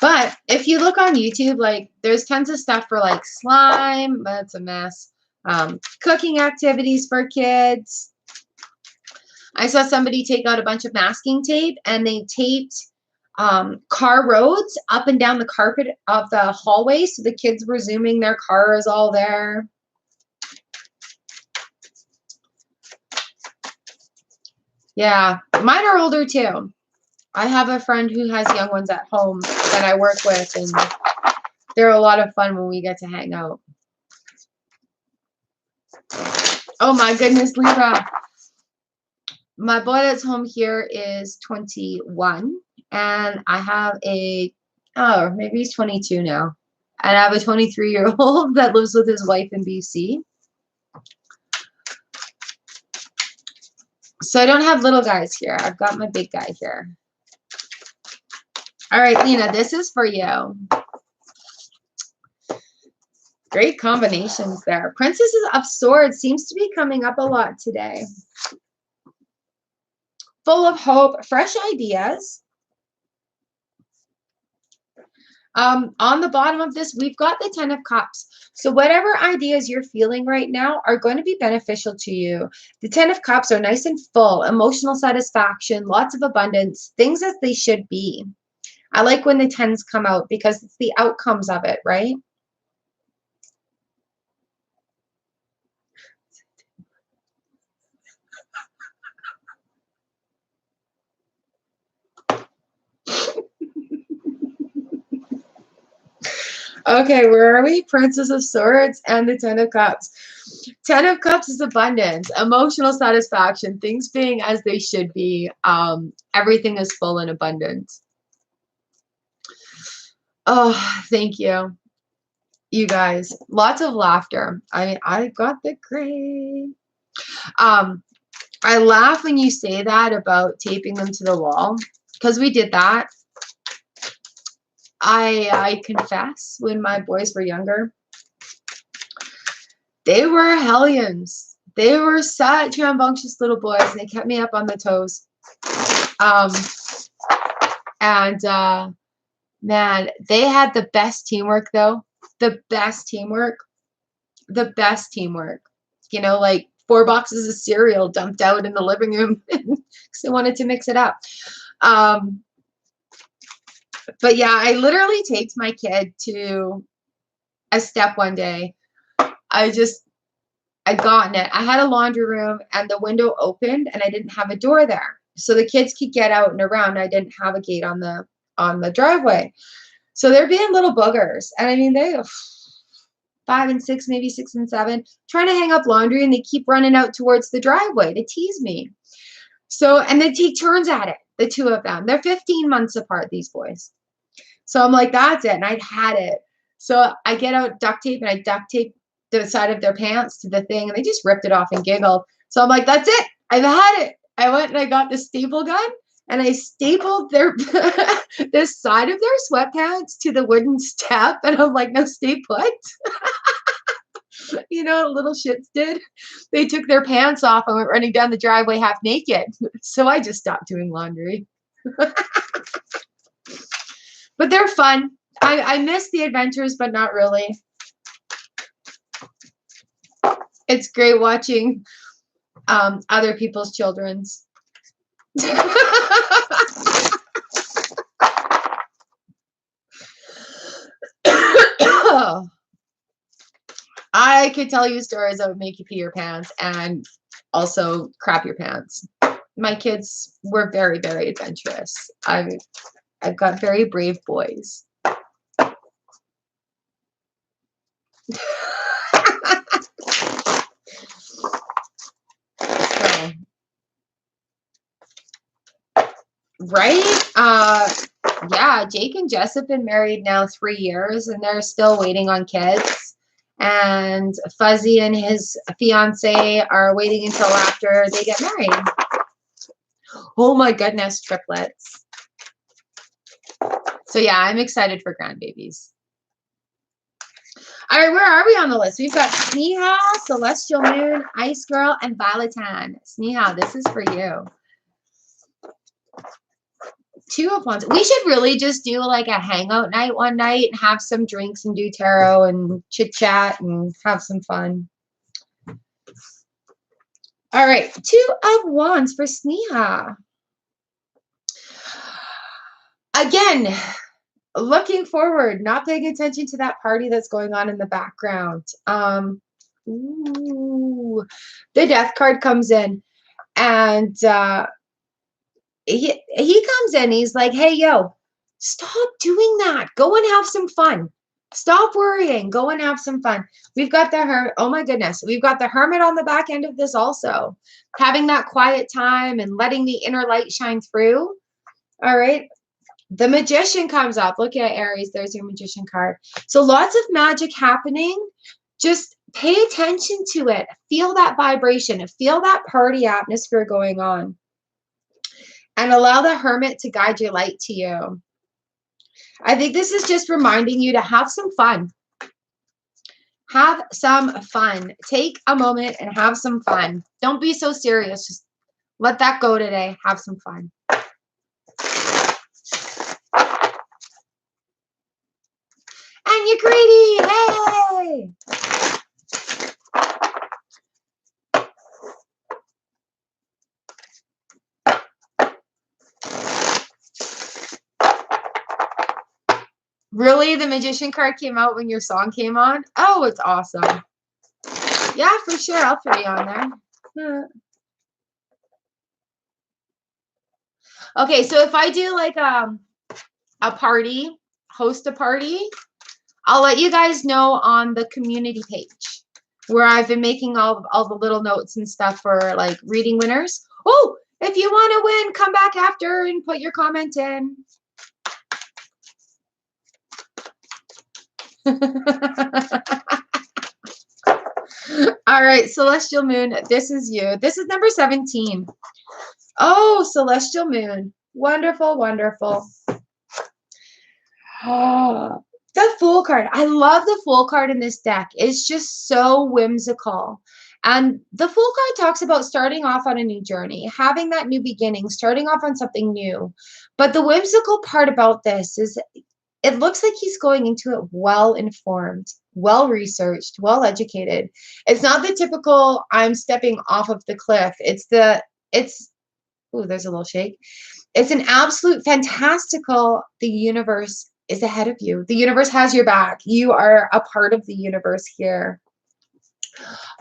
But if you look on YouTube, like there's tons of stuff for like slime, that's a mess. Cooking activities for kids. I saw somebody take out a bunch of masking tape and they taped car roads up and down the carpet of the hallway, so the kids were zooming their cars all there. Yeah, mine are older too. I have a friend who has young ones at home that I work with, and they're a lot of fun when we get to hang out. Oh my goodness, Lisa. My boy that's home here is 21, and I have maybe he's 22 now. And I have a 23-year-old that lives with his wife in BC. So I don't have little guys here. I've got my big guy here. All right, Lena, this is for you. Great combinations there. Princesses of Swords seems to be coming up a lot today. full of hope, fresh ideas. On the bottom of this, we've got the 10 of Cups. So whatever ideas you're feeling right now are going to be beneficial to you. The 10 of Cups are nice and full, emotional satisfaction, lots of abundance, things as they should be. I like when the 10s come out because it's the outcomes of it, right? Okay, where are we? Princess of Swords and the 10 of Cups. 10 of Cups is abundance, emotional satisfaction, things being as they should be. Everything is full and abundant. Oh, thank you. You guys, lots of laughter. I got the great. I laugh when you say that about taping them to the wall because we did that. I confess, when my boys were younger, they were hellions. They were such rambunctious little boys, and they kept me up on the toes. Man, they had the best teamwork, though. The best teamwork. The best teamwork. You know, like 4 boxes of cereal dumped out in the living room because they wanted to mix it up. But yeah, I literally taped my kid to a step one day. I'd gotten it. I had a laundry room and the window opened and I didn't have a door there. So the kids could get out and around. I didn't have a gate on the driveway. So they're being little boogers. And I mean, they 5 and 6, maybe 6 and 7, trying to hang up laundry, and they keep running out towards the driveway to tease me. So, and they take turns at it, the 2 of them. They're 15 months apart, these boys. So I'm like, that's it. And I'd had it. So I get out duct tape and I duct tape the side of their pants to the thing, and they just ripped it off and giggled. So I'm like, that's it. I've had it. I went and I got the staple gun and I stapled their this side of their sweatpants to the wooden step. And I'm like, no, stay put. You know what little shits did? They took their pants off and went running down the driveway half naked. So I just stopped doing laundry. But they're fun. I miss the adventures, but not really. It's great watching other people's children's. I could tell you stories that would make you pee your pants and also crap your pants. My kids were very, very adventurous. I've got very brave boys. So, right? Yeah, Jake and Jess have been married now 3 years, and they're still waiting on kids. And Fuzzy and his fiance are waiting until after they get married. Oh my goodness, triplets. So yeah, I'm excited for grandbabies. All right, where are we on the list? We've got Sneha, Celestial Moon, Ice Girl, and Valatan. Sneha, this is for you. 2 of Wands. We should really just do like a hangout night one night and have some drinks and do tarot and chit chat and have some fun. All right, 2 of Wands for Sneha. Again, looking forward, not paying attention to that party that's going on in the background. Ooh, the Death card comes in, and he comes in. He's like, "Hey, yo, stop doing that. Go and have some fun. Stop worrying. Go and have some fun." We've got the Hermit. Oh my goodness, we've got the Hermit on the back end of this also, having that quiet time and letting the inner light shine through. All right. The Magician comes up. Look at Aries. There's your Magician card. So lots of magic happening. Just pay attention to it. Feel that vibration. Feel that party atmosphere going on. And allow the Hermit to guide your light to you. I think this is just reminding you to have some fun. Have some fun. Take a moment and have some fun. Don't be so serious. Just Let that go today. Have some fun. And you're greedy. Hey! Really? The Magician card came out when your song came on? Oh, it's awesome. Yeah, for sure. I'll throw you on there. Okay, so if I do like a party, host a party, I'll let you guys know on the community page where I've been making all the little notes and stuff for like reading winners. Oh, if you want to win, come back after and put your comment in. All right, Celestial Moon, this is you. This is number 17. Oh, Celestial Moon. Wonderful, wonderful. Oh, the Fool card. I love the Fool card in this deck. It's just so whimsical. And the Fool card talks about starting off on a new journey, having that new beginning, starting off on something new. But the whimsical part about this is it looks like he's going into it well-informed, well-researched, well-educated. It's not the typical, I'm stepping off of the cliff. Ooh, there's a little shake. It's an absolute fantastical, the universe is ahead of you. The universe has your back. You are a part of the universe here.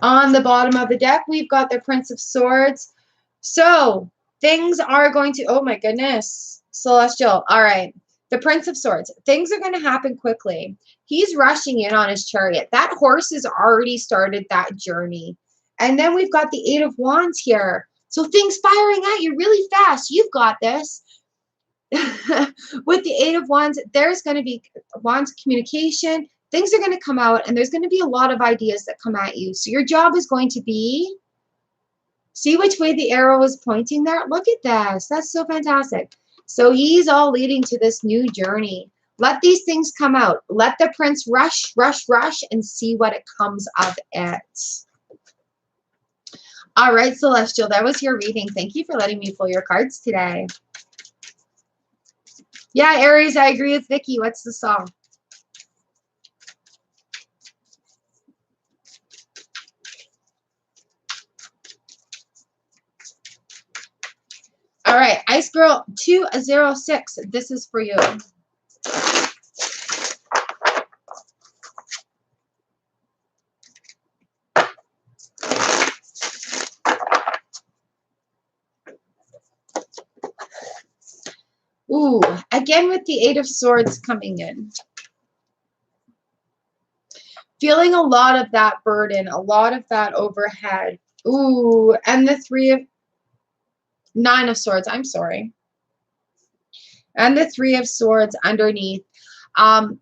On the bottom of the deck, we've got the Prince of Swords. So things are going to, oh my goodness, Celestial. All right. The Prince of Swords. Things are going to happen quickly. He's rushing in on his chariot. That horse has already started that journey. And then we've got the Eight of Wands here. So things firing at you really fast. You've got this. With the Eight of Wands, there's going to be Wands communication. Things are going to come out, and there's going to be a lot of ideas that come at you. So your job is going to be, see which way the arrow is pointing there? Look at this. That's so fantastic. So he's all leading to this new journey. Let these things come out. Let the prince rush, rush, rush, and see what it comes of it. All right, Celestial, that was your reading. Thank you for letting me pull your cards today. Yeah, Aries, I agree with Vicky. What's the song? All right, Ice Girl 206. This is for you. Ooh, again with the Eight of Swords coming in. Feeling a lot of that burden, a lot of that overhead. Ooh, and the Nine of Swords, I'm sorry. And the Three of Swords underneath. And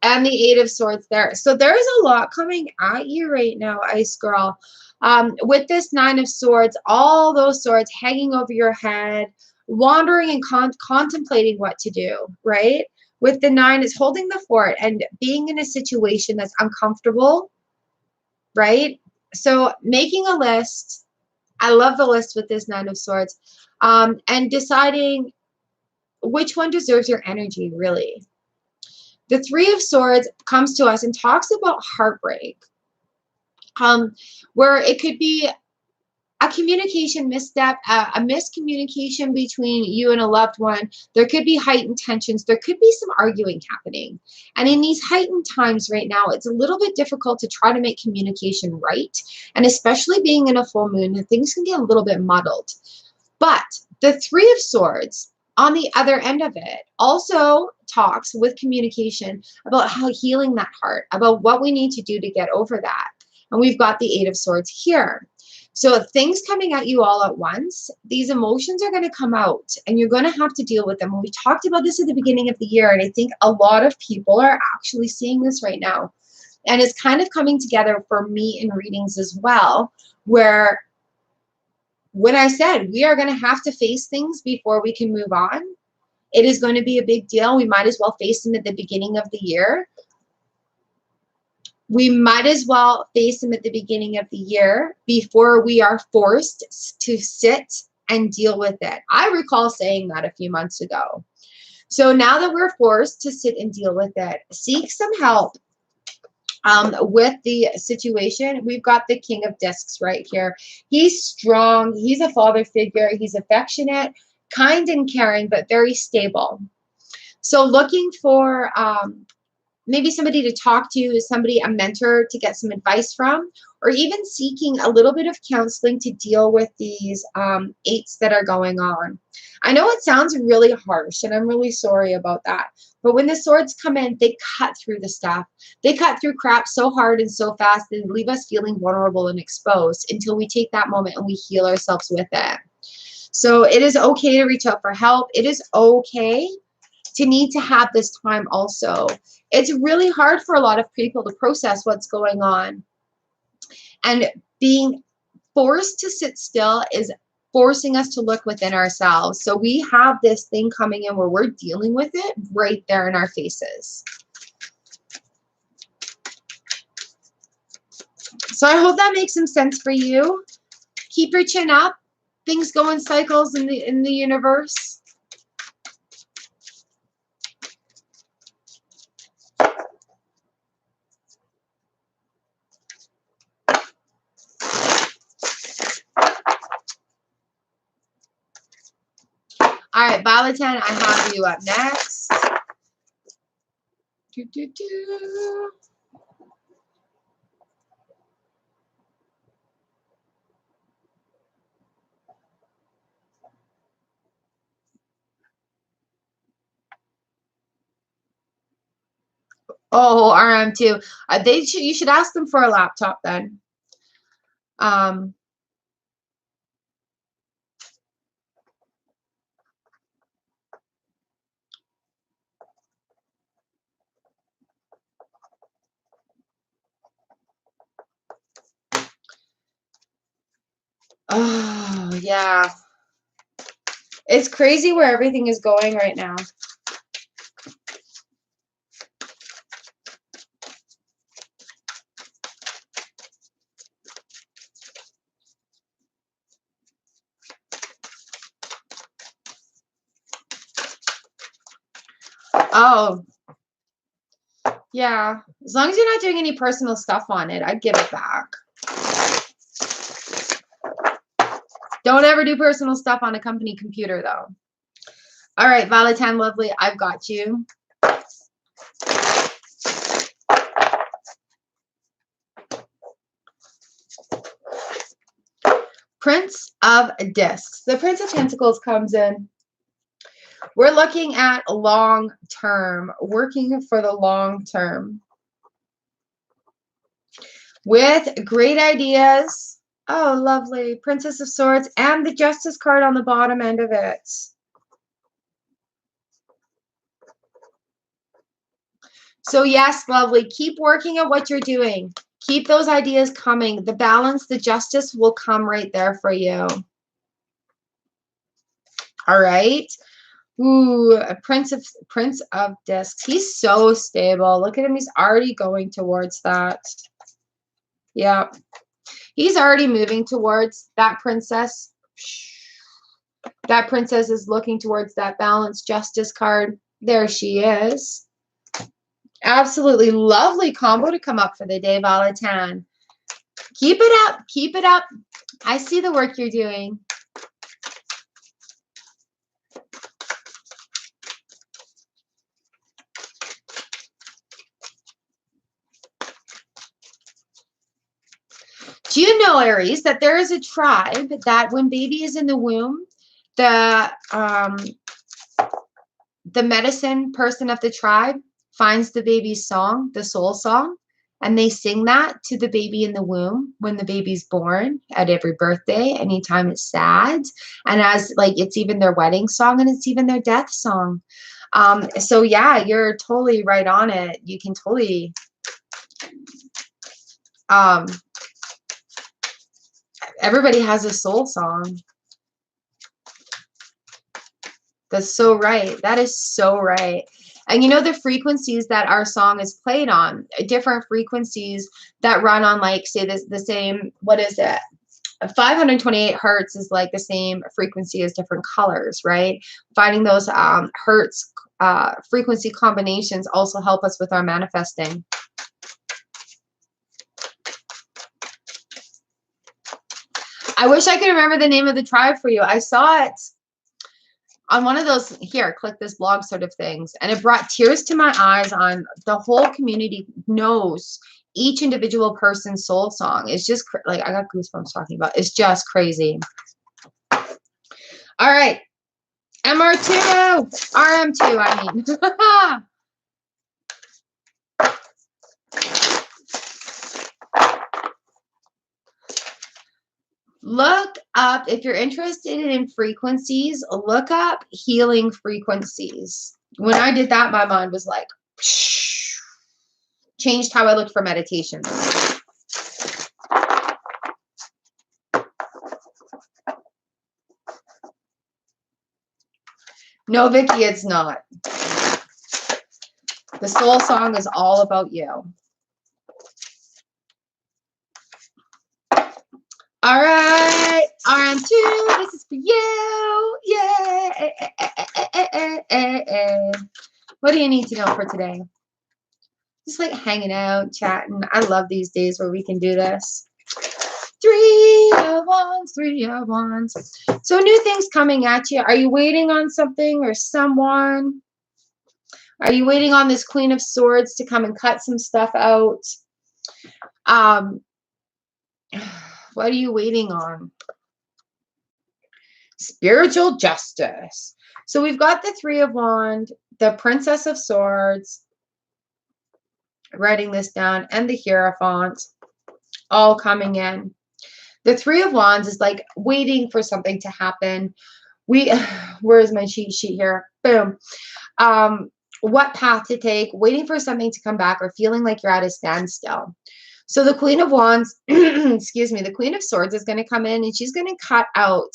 the Eight of Swords there. So there's a lot coming at you right now, Ice Girl. With this Nine of Swords, all those swords hanging over your head, wandering and contemplating what to do, right? With the Nine, is holding the fort and being in a situation that's uncomfortable, right? So making a list. I love the list with this Nine of Swords. And deciding which one deserves your energy, really. The Three of Swords comes to us and talks about heartbreak, where it could be a communication misstep, a miscommunication between you and a loved one. There could be heightened tensions. There could be some arguing happening. And in these heightened times right now, it's a little bit difficult to try to make communication right. And especially being in a full moon, things can get a little bit muddled. But the Three of Swords, on the other end of it, also talks with communication about how healing that heart, about what we need to do to get over that. And we've got the Eight of Swords here. So if things coming at you all at once, these emotions are going to come out and you're going to have to deal with them. We talked about this at the beginning of the year, and I think a lot of people are actually seeing this right now. And it's kind of coming together for me in readings as well, where when I said we are going to have to face things before we can move on, it is going to be a big deal. We might as well face them at the beginning of the year. We might as well face them at the beginning of the year before we are forced to sit and deal with it. I recall saying that a few months ago. So now that we're forced to sit and deal with it, seek some help with the situation. We've got the King of Discs right here. He's strong. He's a father figure. He's affectionate, kind and caring, but very stable. So looking for maybe somebody to talk to, somebody, a mentor to get some advice from, or even seeking a little bit of counseling to deal with these eights that are going on. I know it sounds really harsh, and I'm really sorry about that. But when the swords come in, they cut through the stuff. They cut through crap so hard and so fast, they leave us feeling vulnerable and exposed until we take that moment and we heal ourselves with it. So it is okay to reach out for help. It is okay to need to have this time also. It's really hard for a lot of people to process what's going on. And being forced to sit still is forcing us to look within ourselves. So we have this thing coming in where we're dealing with it right there in our faces. So I hope that makes some sense for you. Keep your chin up. Things go in cycles in the universe. All right, Violet 10, I have you up next. Oh, RM2. You should ask them for a laptop then. Oh, yeah. It's crazy where everything is going right now. Oh, yeah. As long as you're not doing any personal stuff on it, I'd give it back. Don't ever do personal stuff on a company computer, though. All right, Valentine Lovely, I've got you. Prince of Discs. The Prince of Pentacles comes in. We're looking at long term, working for the long term. With great ideas. Oh, lovely. Princess of Swords and the Justice card on the bottom end of it. So yes, lovely. Keep working at what you're doing. Keep those ideas coming. The balance, the justice will come right there for you. All right. Ooh, a Prince of Discs. He's so stable. Look at him. He's already going towards that. Yeah. He's already moving towards that princess. That princess is looking towards that balanced justice card. There she is. Absolutely lovely combo to come up for the day, Valentine. Keep it up. Keep it up. I see the work you're doing. Do you know, Aries, that there is a tribe that when baby is in the womb, the medicine person of the tribe finds the baby's song, the soul song, and they sing that to the baby in the womb when the baby's born, at every birthday, anytime it's sad, and as like it's even their wedding song and it's even their death song. So yeah, you're totally right on it. You can totally everybody has a soul song. That's so right. That is so right. And you know the frequencies that our song is played on, different frequencies that run on, like, say this the same, what is it? 528 hertz is like the same frequency as different colors, right? Finding those hertz frequency combinations also help us with our manifesting. I wish I could remember the name of the tribe for you. I saw it on one of those, here, click this blog sort of things, and it brought tears to my eyes on the whole community knows each individual person's soul song. It's just like, I got goosebumps talking about it. It's just crazy. All right. MR2, RM2, I mean. Look up, if you're interested in frequencies, look up healing frequencies. When I did that, my mind was like, changed how I looked for meditation. No, Vicky, it's not. The soul song is all about you. All right, RM2, this is for you. Yeah. What do you need to know for today? Just like hanging out, chatting. I love these days where we can do this. 3 of Wands, 3 of Wands. So new things coming at you. Are you waiting on something or someone? Are you waiting on this Queen of Swords to come and cut some stuff out? What are you waiting on? Spiritual justice. So we've got the 3 of Wands, the Princess of Swords, writing this down, and the Hierophant, all coming in. The 3 of Wands is like waiting for something to happen. Where's my cheat sheet here? Boom. What path to take, waiting for something to come back, or feeling like you're at a standstill. So the Queen of Wands, excuse me, the Queen of Swords is going to come in and she's going to cut out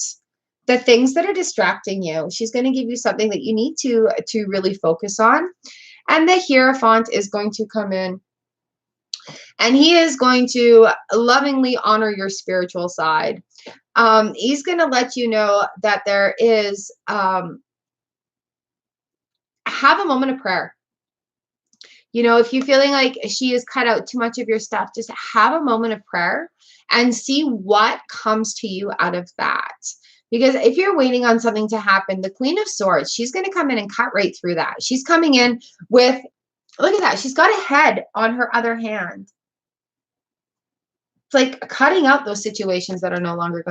the things that are distracting you. She's going to give you something that you need to really focus on. And the Hierophant is going to come in and he is going to lovingly honor your spiritual side. He's going to let you know that there is, have a moment of prayer. You know, if you're feeling like she has cut out too much of your stuff, just have a moment of prayer and see what comes to you out of that. Because if you're waiting on something to happen, the Queen of Swords, she's going to come in and cut right through that. She's coming in with, look at that. She's got a head on her other hand. It's like cutting out those situations that are no longer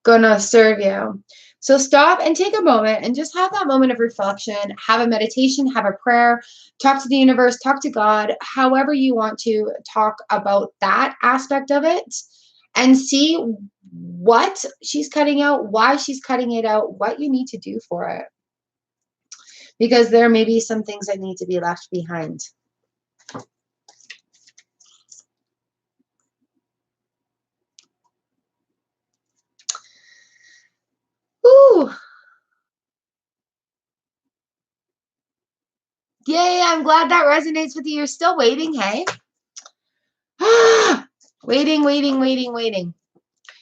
gonna serve you. So stop and take a moment and just have that moment of reflection, have a meditation, have a prayer, talk to the universe, talk to God, however you want to talk about that aspect of it, and see what she's cutting out, why she's cutting it out, what you need to do for it. Because there may be some things that need to be left behind. Ooh. Yay, I'm glad that resonates with you. You're still waiting, hey? Waiting.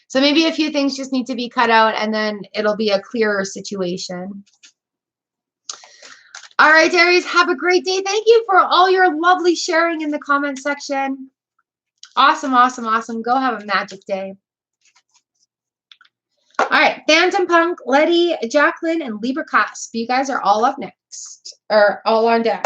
So maybe a few things just need to be cut out and then it'll be a clearer situation. All right, Aries, have a great day. Thank you for all your lovely sharing in the comment section. Awesome. Go have a magic day. All right, Phantom Punk, Letty, Jacqueline, and Libra Cusp. You guys are all up next, or all on deck.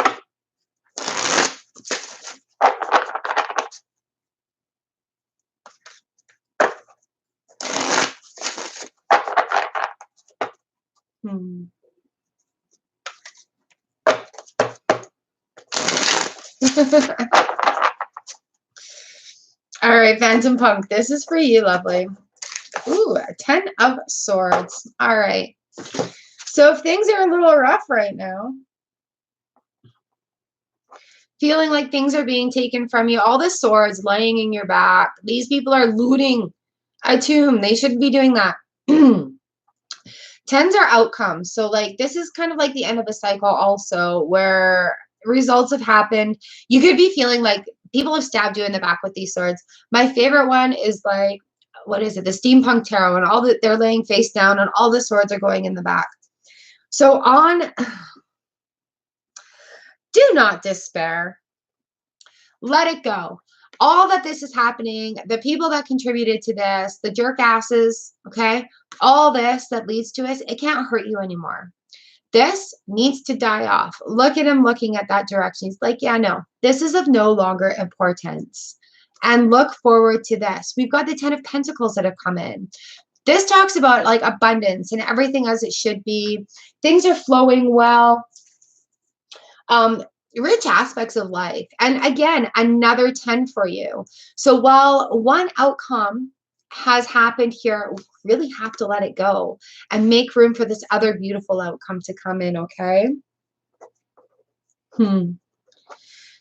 All right, Phantom Punk, this is for you, lovely. Ooh, 10 of Swords. All right. So if things are a little rough right now, feeling like things are being taken from you, all the swords laying in your back, these people are looting a tomb. They shouldn't be doing that. Tens are outcomes. So like this is kind of like the end of a cycle also, where results have happened. You could be feeling like people have stabbed you in the back with these swords. My favorite one is like, what is it? The steampunk tarot, and all that they're laying face down and all the swords are going in the back. So do not despair. Let it go. All that this is happening, the people that contributed to this, the jerk asses, okay, all this that leads to it, it can't hurt you anymore. This needs to die off. Look at him looking at that direction. He's like, yeah, no, this is of no longer importance. And look forward to this. We've got the 10 of Pentacles that have come in. This talks about like abundance and everything as it should be. Things are flowing well. Rich aspects of life. And again, another 10 for you. So while one outcome has happened here, we really have to let it go and make room for this other beautiful outcome to come in, okay?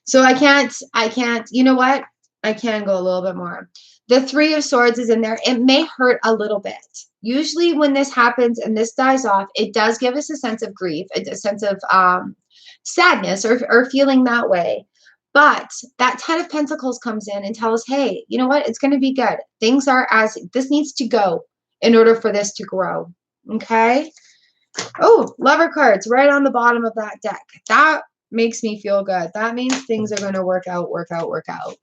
So I can't, you know what? I can go a little bit more. The 3 of Swords is in there. It may hurt a little bit. Usually when this happens and this dies off, it does give us a sense of grief, a sense of sadness or feeling that way. But that 10 of Pentacles comes in and tells us, hey, you know what? It's going to be good. Things are as, this needs to go in order for this to grow. Okay? Oh, Lover cards right on the bottom of that deck. That makes me feel good. That means things are going to work out, work out, work out.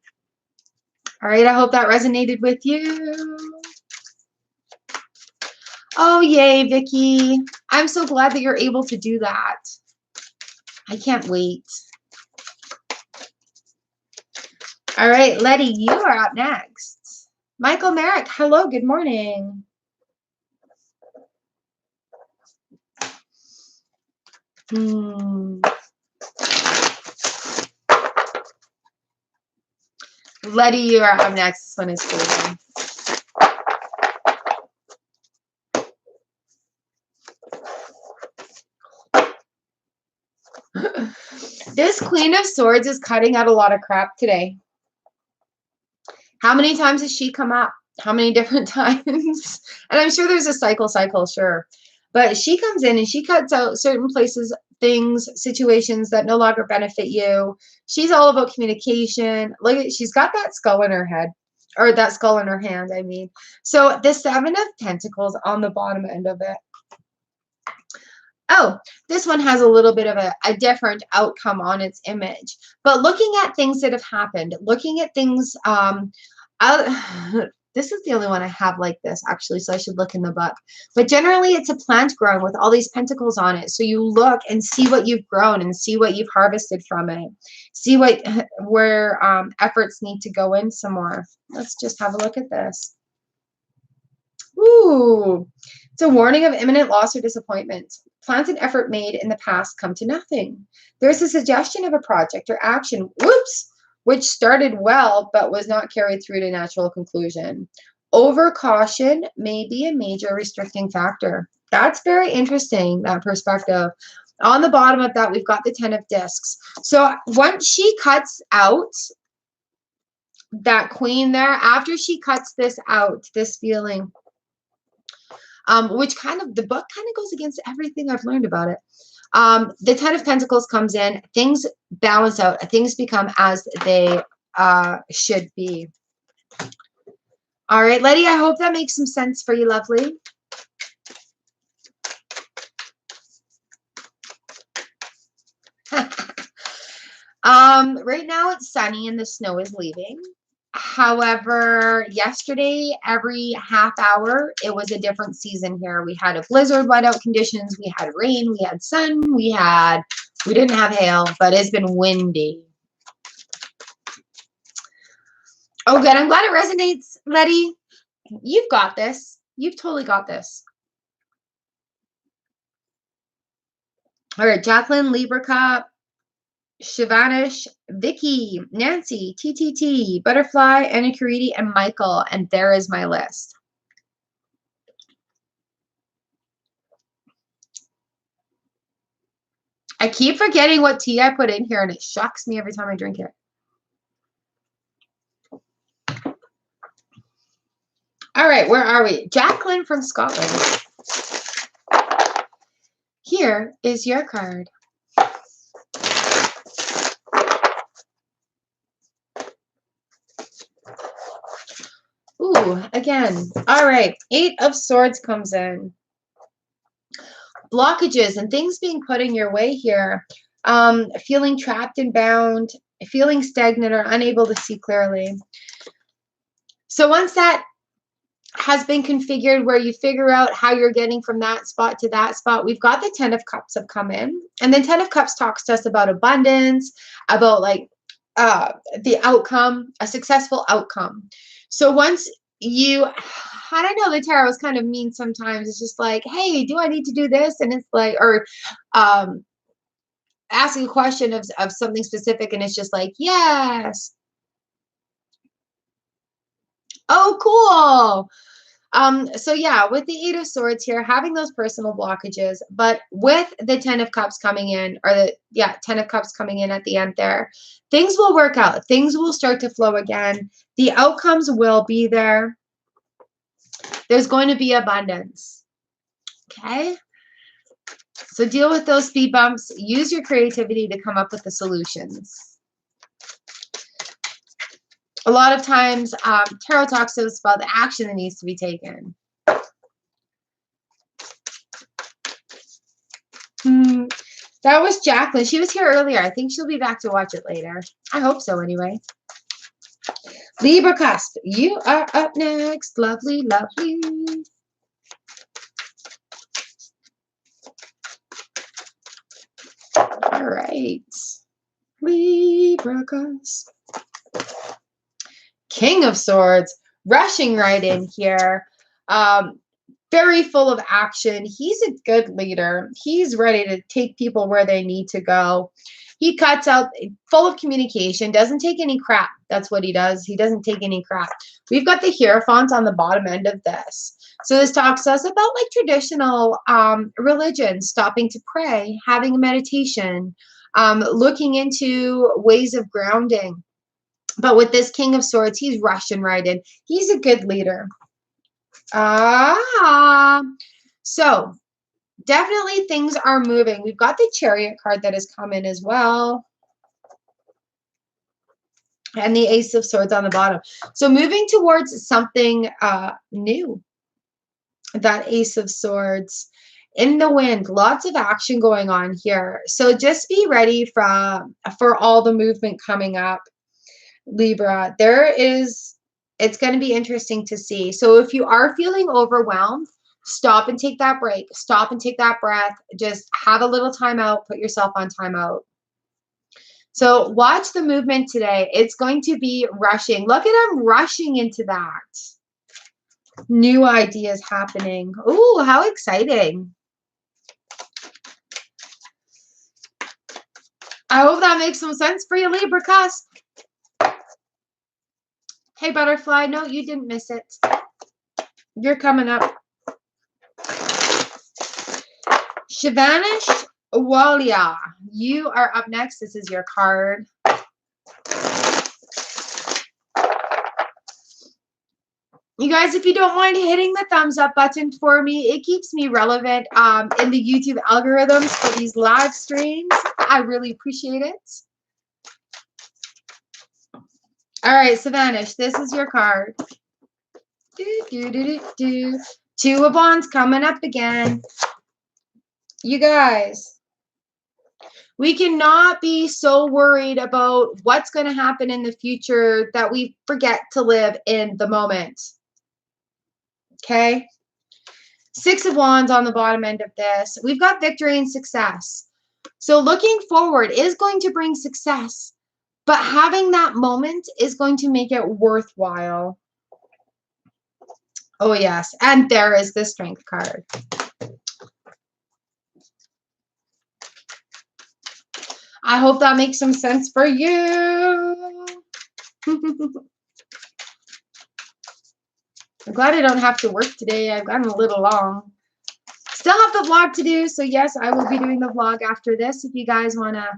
All right, I hope that resonated with you. Oh, yay, Vicky. I'm so glad that you're able to do that. I can't wait. All right, Letty, you are up next. Michael Merrick, hello, good morning. Letty, you are up next. This one is for you. This Queen of Swords is cutting out a lot of crap today. How many times has she come up? How many different times? And I'm sure there's a cycle, sure. But she comes in and she cuts out certain places, things, situations that no longer benefit you. She's all about communication. Look, she's got that skull in her head, or that skull in her hand, I mean. So the 7 of Pentacles on the bottom end of it. Oh, this one has a little bit of a different outcome on its image. But looking at things that have happened, looking at things, this is the only one I have like this, actually, so I should look in the book. But generally, it's a plant growing with all these pentacles on it. So you look and see what you've grown and see what you've harvested from it. See where efforts need to go in some more. Let's just have a look at this. Ooh, it's a warning of imminent loss or disappointment. Plans and effort made in the past come to nothing. There's a suggestion of a project or action, which started well but was not carried through to natural conclusion. Overcaution may be a major restricting factor. That's very interesting, that perspective. On the bottom of that, we've got the 10 of Discs. So once she cuts out that Queen there, after she cuts this out, this feeling, which the book kind of goes against everything I've learned about it. The 10 of Pentacles comes in, things balance out, things become as they should be. All right, Letty, I hope that makes some sense for you, lovely. Right now it's sunny and the snow is leaving. However, yesterday, every half hour, it was a different season here. We had a blizzard, whiteout conditions. We had rain. We had sun. We didn't have hail, but it's been windy. Oh, good. I'm glad it resonates, Letty. You've got this. You've totally got this. All right, Jacqueline, Libra Cup, Shivanish, Vicky, Nancy, TTT, Butterfly, Anakariti, and Michael. And there is my list. I keep forgetting what tea I put in here, and it shocks me every time I drink it. All right, where are we? Jacqueline from Scotland. here is your card. Ooh, again. All right. 8 of Swords comes in. Blockages and things being put in your way here. Feeling trapped and bound, feeling stagnant or unable to see clearly. So once that has been configured where you figure out how you're getting from that spot to that spot, we've got the 10 of Cups have come in. And then 10 of Cups talks to us about abundance, about like the outcome, a successful outcome. So once you, I don't know, the tarot is kind of mean sometimes. It's just like, hey, do I need to do this? And it's like, or asking a question of something specific, and it's just like, yes. Oh, cool. So yeah, with the 8 of Swords here, having those personal blockages, but with the 10 of Cups coming in, or the 10 of Cups coming in at the end there, things will work out. Things will start to flow again. The outcomes will be there. There's going to be abundance. Okay? So deal with those speed bumps. Use your creativity to come up with the solutions. A lot of times, tarot talks to us about the action that needs to be taken. That was Jacqueline. She was here earlier. I think she'll be back to watch it later. I hope so anyway. Libra cusp, you are up next. Lovely, lovely. All right. Libra cusp. King of Swords, rushing right in here. Very full of action. He's a good leader. He's ready to take people where they need to go. He cuts out, full of communication, doesn't take any crap. That's what he does. He doesn't take any crap. We've got the Hierophant on the bottom end of this. So this talks to us about like traditional religion, stopping to pray, having a meditation, looking into ways of grounding. But with this King of Swords, he's rushing right in. He's a good leader. So definitely things are moving. We've got the Chariot card that has come in as well. And the Ace of Swords on the bottom. So moving towards something new. That Ace of Swords in the wind. Lots of action going on here. So just be ready for all the movement coming up. Libra, it's going to be interesting to see. So if you are feeling overwhelmed, stop and take that break. Stop and take that breath. Just have a little time out. Put yourself on timeout. So watch the movement today. It's going to be rushing. Look at him rushing into that. New ideas happening. Ooh, how exciting. I hope that makes some sense for you, Libra cusp. Hey, Butterfly. No, you didn't miss it. You're coming up. Shivanish Walia. You are up next. This is your card. You guys, if you don't mind hitting the thumbs up button for me, it keeps me relevant in the YouTube algorithms for these live streams. I really appreciate it. All right, Savanish, this is your card. Two of Wands coming up again. You guys, we cannot be so worried about what's going to happen in the future that we forget to live in the moment. Okay? 6 of Wands on the bottom end of this. We've got victory and success. So looking forward is going to bring success. But having that moment is going to make it worthwhile. Oh, yes. And there is the Strength card. I hope that makes some sense for you. I'm glad I don't have to work today. I've gotten a little long. Still have the vlog to do. So, yes, I will be doing the vlog after this. If you guys want to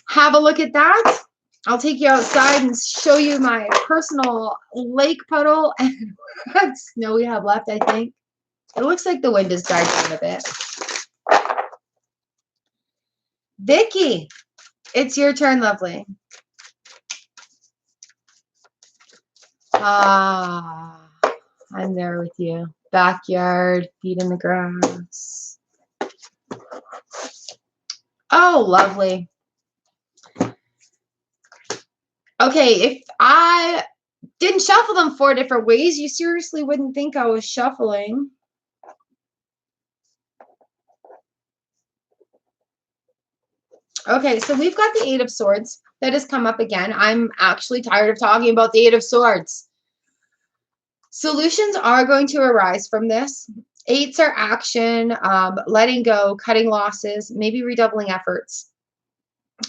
have a look at that. I'll take you outside and show you my personal lake puddle and what snow we have left, I think. It looks like the wind has died down a bit. Vicky, it's your turn, lovely. Ah, I'm there with you. Backyard, feet in the grass. Oh, lovely. Okay, if I didn't shuffle them 4 different ways, you seriously wouldn't think I was shuffling. Okay, so we've got the 8 of Swords that has come up again. I'm actually tired of talking about the 8 of Swords. Solutions are going to arise from this. 8s are action, letting go, cutting losses, maybe redoubling efforts.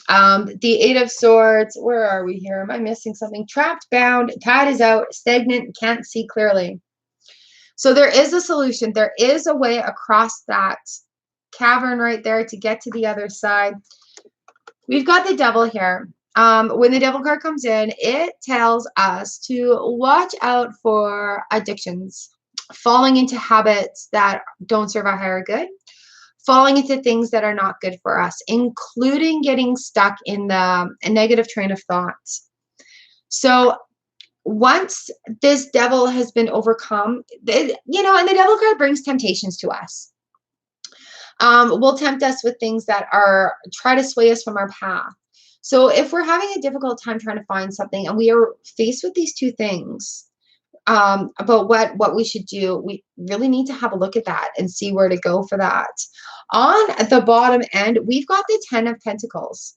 The 8 of Swords, where are we here? Am I missing something? Trapped, bound, tide is out, stagnant, can't see clearly. So there is a solution. There is a way across that cavern right there to get to the other side. We've got the Devil here. When the Devil card comes in, it tells us to watch out for addictions, falling into habits that don't serve our higher good, falling into things that are not good for us, including getting stuck in a negative train of thought. So once this devil has been overcome, and the Devil card brings temptations to us. Will tempt us with things that try to sway us from our path. So if we're having a difficult time trying to find something and we are faced with these 2 things, about what we should do, we really need to have a look at that and see where to go for that. On the bottom end, we've got the 10 of Pentacles,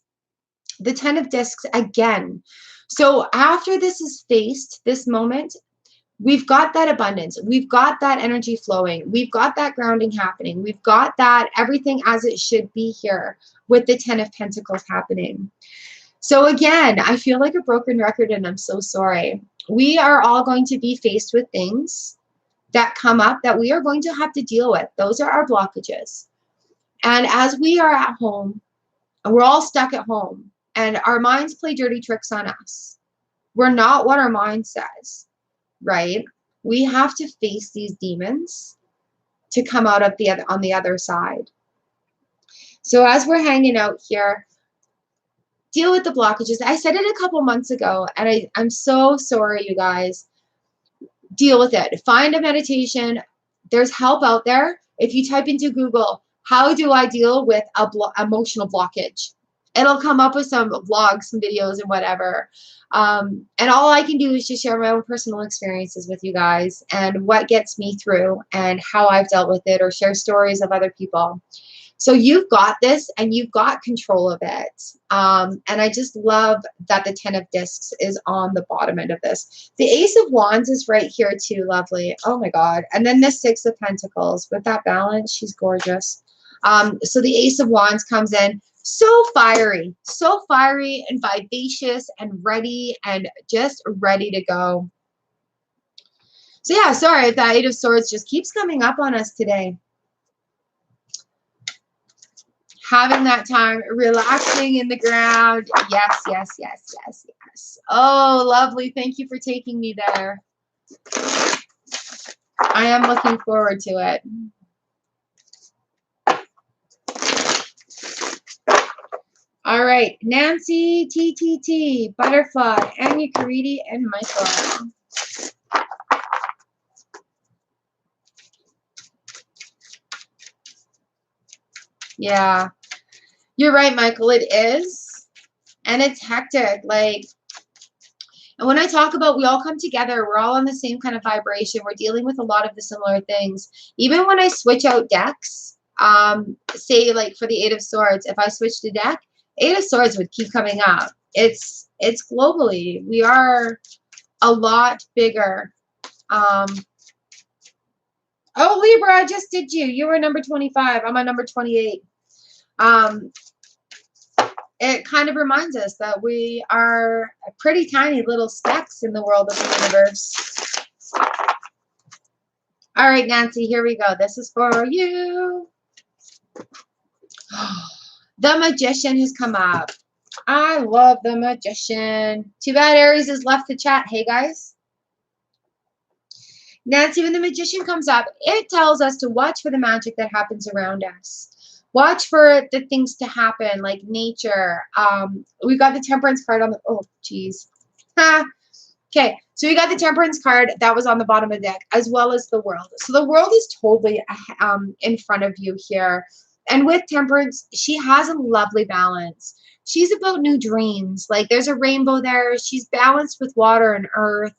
the 10 of Discs again. So after this is faced, this moment, we've got that abundance. We've got that energy flowing. We've got that grounding happening. We've got that everything as it should be here with the 10 of Pentacles happening. So again, I feel like a broken record and I'm so sorry. We are all going to be faced with things that come up that we are going to have to deal with. Those are our blockages. And as we are at home, we're all stuck at home and our minds play dirty tricks on us. We're not what our mind says, right? We have to face these demons to come out of on the other side. So as we're hanging out here, deal with the blockages. I said it a couple months ago, and I'm so sorry, you guys. Deal with it. Find a meditation. There's help out there. If you type into Google, how do I deal with a emotional blockage? It'll come up with some vlogs, some videos, and whatever. And all I can do is just share my own personal experiences with you guys and what gets me through and how I've dealt with it, or share stories of other people. So you've got this and you've got control of it. And I just love that the 10 of Discs is on the bottom end of this. The Ace of Wands is right here too, lovely. Oh my God. And then the 6 of Pentacles. With that balance, she's gorgeous. So the Ace of Wands comes in so fiery and vivacious and ready and just ready to go. So yeah, sorry if that 8 of Swords just keeps coming up on us today. Having that time, relaxing in the ground. Yes, yes, yes, yes, yes. Oh, lovely. Thank you for taking me there. I am looking forward to it. All right, Nancy, TTT, Butterfly, Anya Caridi, and Michael. Yeah, you're right, Michael. It is. And it's hectic. Like, and when I talk about we all come together, we're all on the same kind of vibration. We're dealing with a lot of the similar things. Even when I switch out decks, say like for the 8 of Swords, if I switch the deck, 8 of Swords would keep coming up. It's globally. We are a lot bigger. Oh, Libra, I just did you. You were number 25. I'm on number 28. It kind of reminds us that we are pretty tiny little specks in the world of the universe. All right, Nancy, here we go. This is for you. The Magician has come up. I love the Magician. Too bad Aries has left the chat. Hey, guys. Nancy, when the Magician comes up, it tells us to watch for the magic that happens around us. Watch for the things to happen, like nature. We got the temperance card on the, oh, geez. Okay, so we got the temperance card that was on the bottom of the deck, as well as the world. So the world is totally in front of you here. And with temperance, she has a lovely balance. She's about new dreams. Like there's a rainbow there. She's balanced with water and earth.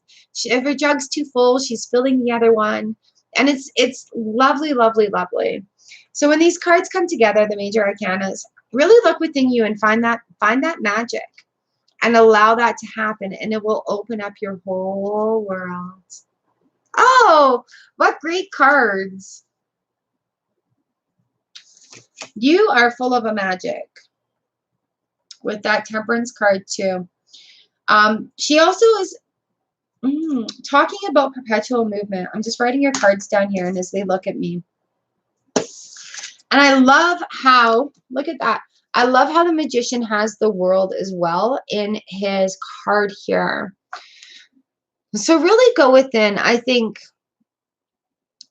If her jug's too full, she's filling the other one. And it's lovely, lovely, lovely. So when these cards come together, the major arcanas, really look within you and find that magic. And allow that to happen, and it will open up your whole world. Oh, what great cards. You are full of a magic with that temperance card too. She also is talking about perpetual movement. I'm just writing your cards down here, and as they look at me. And I love how, look at that. I love how the magician has the world as well in his card here. So really go within. I think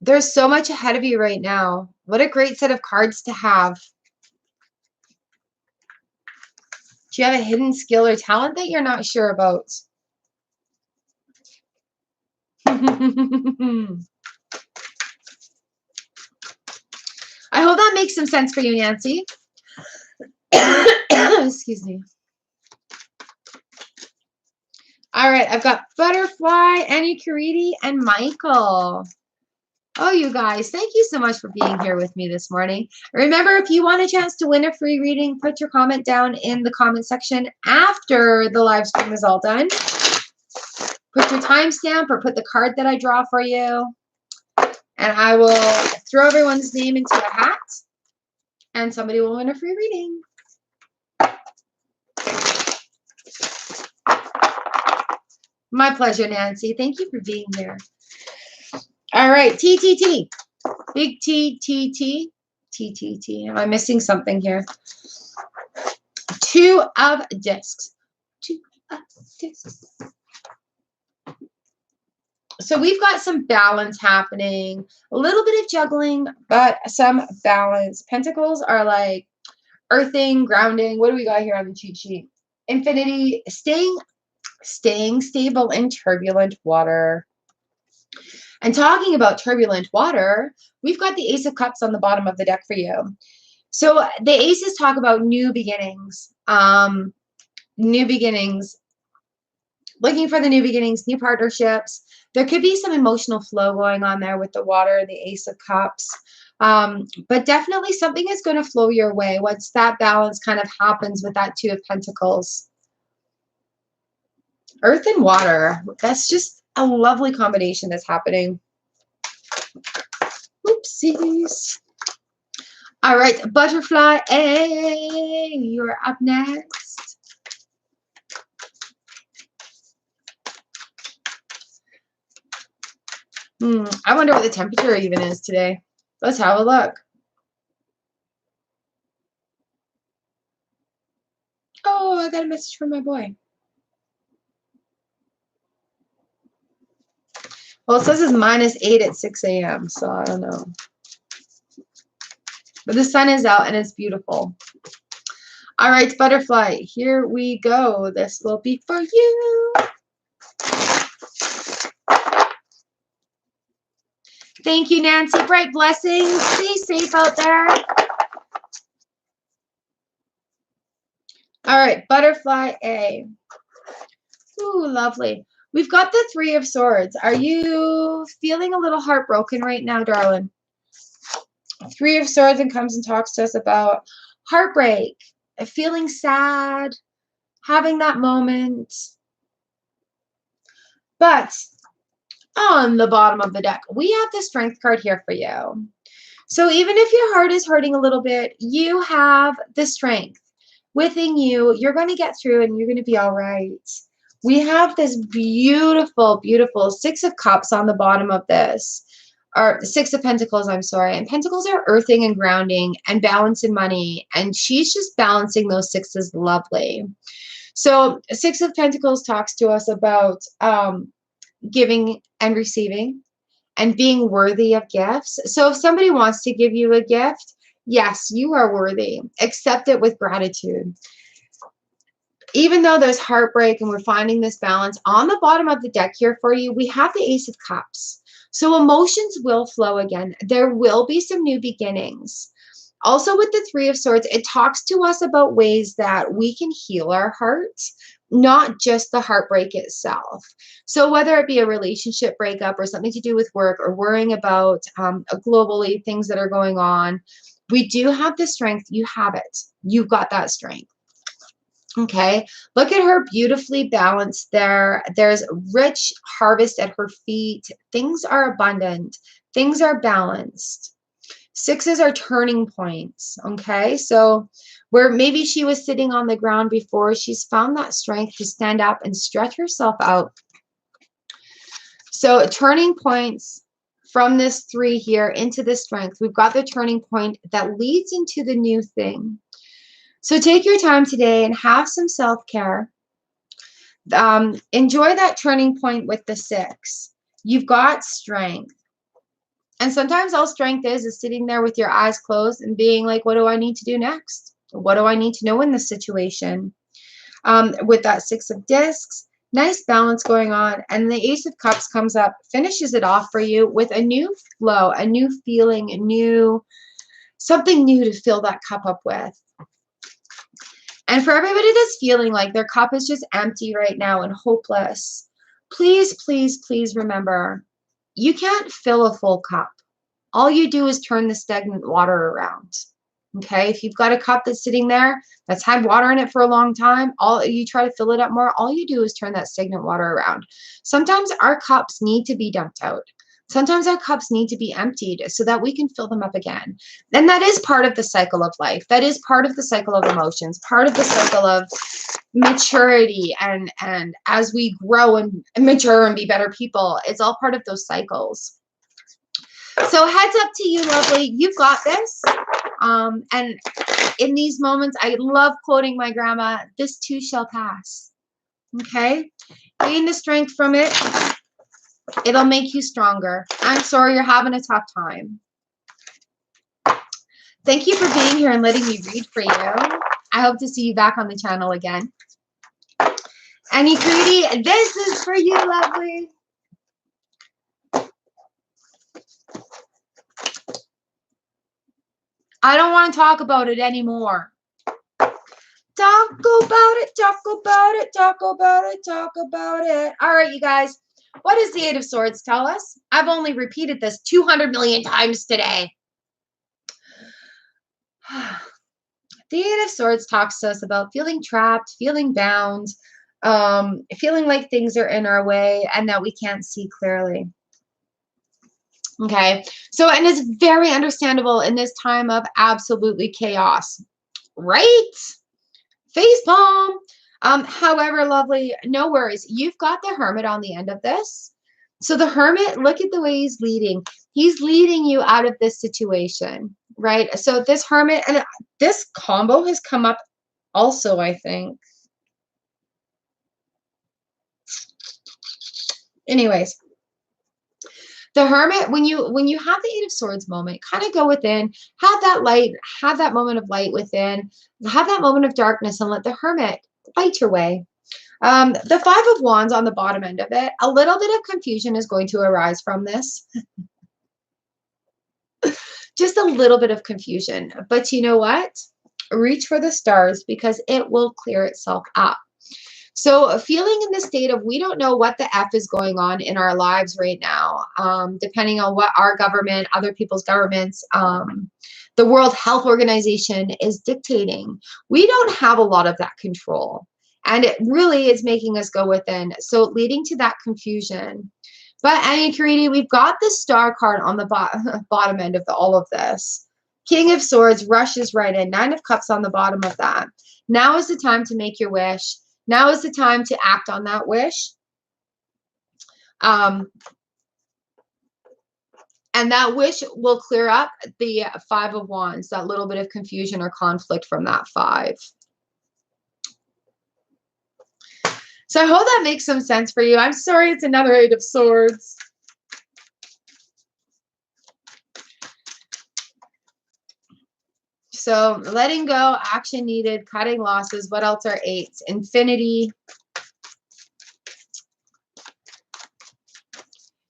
there's so much ahead of you right now. What a great set of cards to have. Do you have a hidden skill or talent that you're not sure about? I hope that makes some sense for you, Nancy. Excuse me. All right, I've got Butterfly, Annie Caridi, and Michael. Oh, you guys, thank you so much for being here with me this morning. Remember, if you want a chance to win a free reading, put your comment down in the comment section after the live stream is all done. Put your timestamp or put the card that I draw for you. And I will throw everyone's name into a hat. And somebody will win a free reading. My pleasure, Nancy. Thank you for being here. All right, TTT. Big TTT. TTT. Am I missing something here? Two of discs. Two of discs. So we've got some balance happening. A little bit of juggling, but some balance. Pentacles are like earthing, grounding. What do we got here on the cheat sheet? Infinity. Staying stable in turbulent water. And talking about turbulent water, we've got the Ace of Cups on the bottom of the deck for you. So the aces talk about new beginnings. New beginnings. Looking for the new beginnings, new partnerships. There could be some emotional flow going on there with the water and the Ace of Cups. But definitely something is going to flow your way. Once that balance kind of happens with that Two of Pentacles. Earth and water. That's just a lovely combination that's happening. Oopsies. All right, Butterfly A, you're up next. I wonder what the temperature even is today. Let's have a look. Oh, I got a message from my boy. Well, it says it's -8 at 6 a.m., so I don't know. But the sun is out and it's beautiful. All right, Butterfly, here we go. This will be for you. Thank you, Nancy. Bright blessings. Stay safe out there. All right, Butterfly A. Ooh, lovely. We've got the Three of Swords. Are you feeling a little heartbroken right now, darling? Three of Swords and comes and talks to us about heartbreak, feeling sad, having that moment. But on the bottom of the deck, we have the Strength card here for you. So even if your heart is hurting a little bit, you have the strength within you. You're going to get through and you're going to be all right. We have this beautiful, beautiful Six of Cups on the bottom of this. Or Six of Pentacles, I'm sorry. And Pentacles are earthing and grounding and balance and money. And she's just balancing those sixes lovely. So Six of Pentacles talks to us about giving and receiving and being worthy of gifts. So if somebody wants to give you a gift, Yes, you are worthy. Accept it with gratitude. Even though there's heartbreak and we're finding this balance, on the bottom of the deck here for you, we have the Ace of Cups. So emotions will flow again. There will be some new beginnings. Also with the Three of Swords, it talks to us about ways that we can heal our hearts, not just the heartbreak itself. So whether it be a relationship breakup or something to do with work or worrying about globally things that are going on, we do have the strength. You have it. You've got that strength. Okay, look at her, beautifully balanced there. There's rich harvest at her feet. Things are abundant. Things are balanced. Sixes are turning points. Okay, so where maybe she was sitting on the ground before, she's found that strength to stand up and stretch herself out. So turning points from this three here into the strength. We've got the turning point that leads into the new thing. So take your time today and have some self-care. Enjoy that turning point with the six. You've got strength. And sometimes all strength is sitting there with your eyes closed and being like, what do I need to do next? What do I need to know in this situation? With that Six of Discs, nice balance going on. And the Ace of Cups comes up, finishes it off for you with a new flow, a new feeling, something new to fill that cup up with. And for everybody that's feeling like their cup is just empty right now and hopeless, please, please, please remember, you can't fill a full cup. All you do is turn the stagnant water around. Okay, if you've got a cup that's sitting there that's had water in it for a long time, all you try to fill it up more, all you do is turn that stagnant water around. Sometimes our cups need to be dumped out. Sometimes our cups need to be emptied so that we can fill them up again. And that is part of the cycle of life. That is part of the cycle of emotions, part of the cycle of maturity. And as we grow and mature and be better people, it's all part of those cycles. So heads up to you, lovely. You've got this. And in these moments, I love quoting my grandma, this too shall pass. Okay? Gain the strength from it. It'll make you stronger. I'm sorry you're having a tough time. Thank you for being here and letting me read for you. I hope to see you back on the channel again. Any greedy, this is for you, lovely. I don't want to talk about it anymore. Talk about it, talk about it, talk about it, talk about it. All right, you guys. What does the Eight of Swords tell us? I've only repeated this 200 million times today. The Eight of Swords talks to us about feeling trapped, feeling bound, feeling like things are in our way and that we can't see clearly. Okay, so, and it's very understandable in this time of absolutely chaos, right? Facepalm. However, lovely, no worries. You've got the Hermit on the end of this. So the Hermit, look at the way he's leading. He's leading you out of this situation, right? So this Hermit, and this combo has come up also, I think. Anyways, the Hermit, when you have the Eight of Swords moment, kind of go within, have that light, have that moment of light within, have that moment of darkness, and let the Hermit light your way. The Five of Wands on the bottom end of it, a little bit of confusion is going to arise from this. Just a little bit of confusion. But you know what? Reach for the stars because it will clear itself up. So feeling in the state of we don't know what the F is going on in our lives right now, depending on what our government, other people's governments, the World Health Organization is dictating. We don't have a lot of that control. And it really is making us go within. So leading to that confusion. But Annie, we've got the Star card on the bottom end of all of this. King of Swords rushes right in. Nine of Cups on the bottom of that. Now is the time to make your wish. Now is the time to act on that wish. And that wish will clear up the Five of Wands, that little bit of confusion or conflict from that five. So I hope that makes some sense for you. I'm sorry it's another Eight of Swords. So letting go, action needed, cutting losses. What else are eights? Infinity.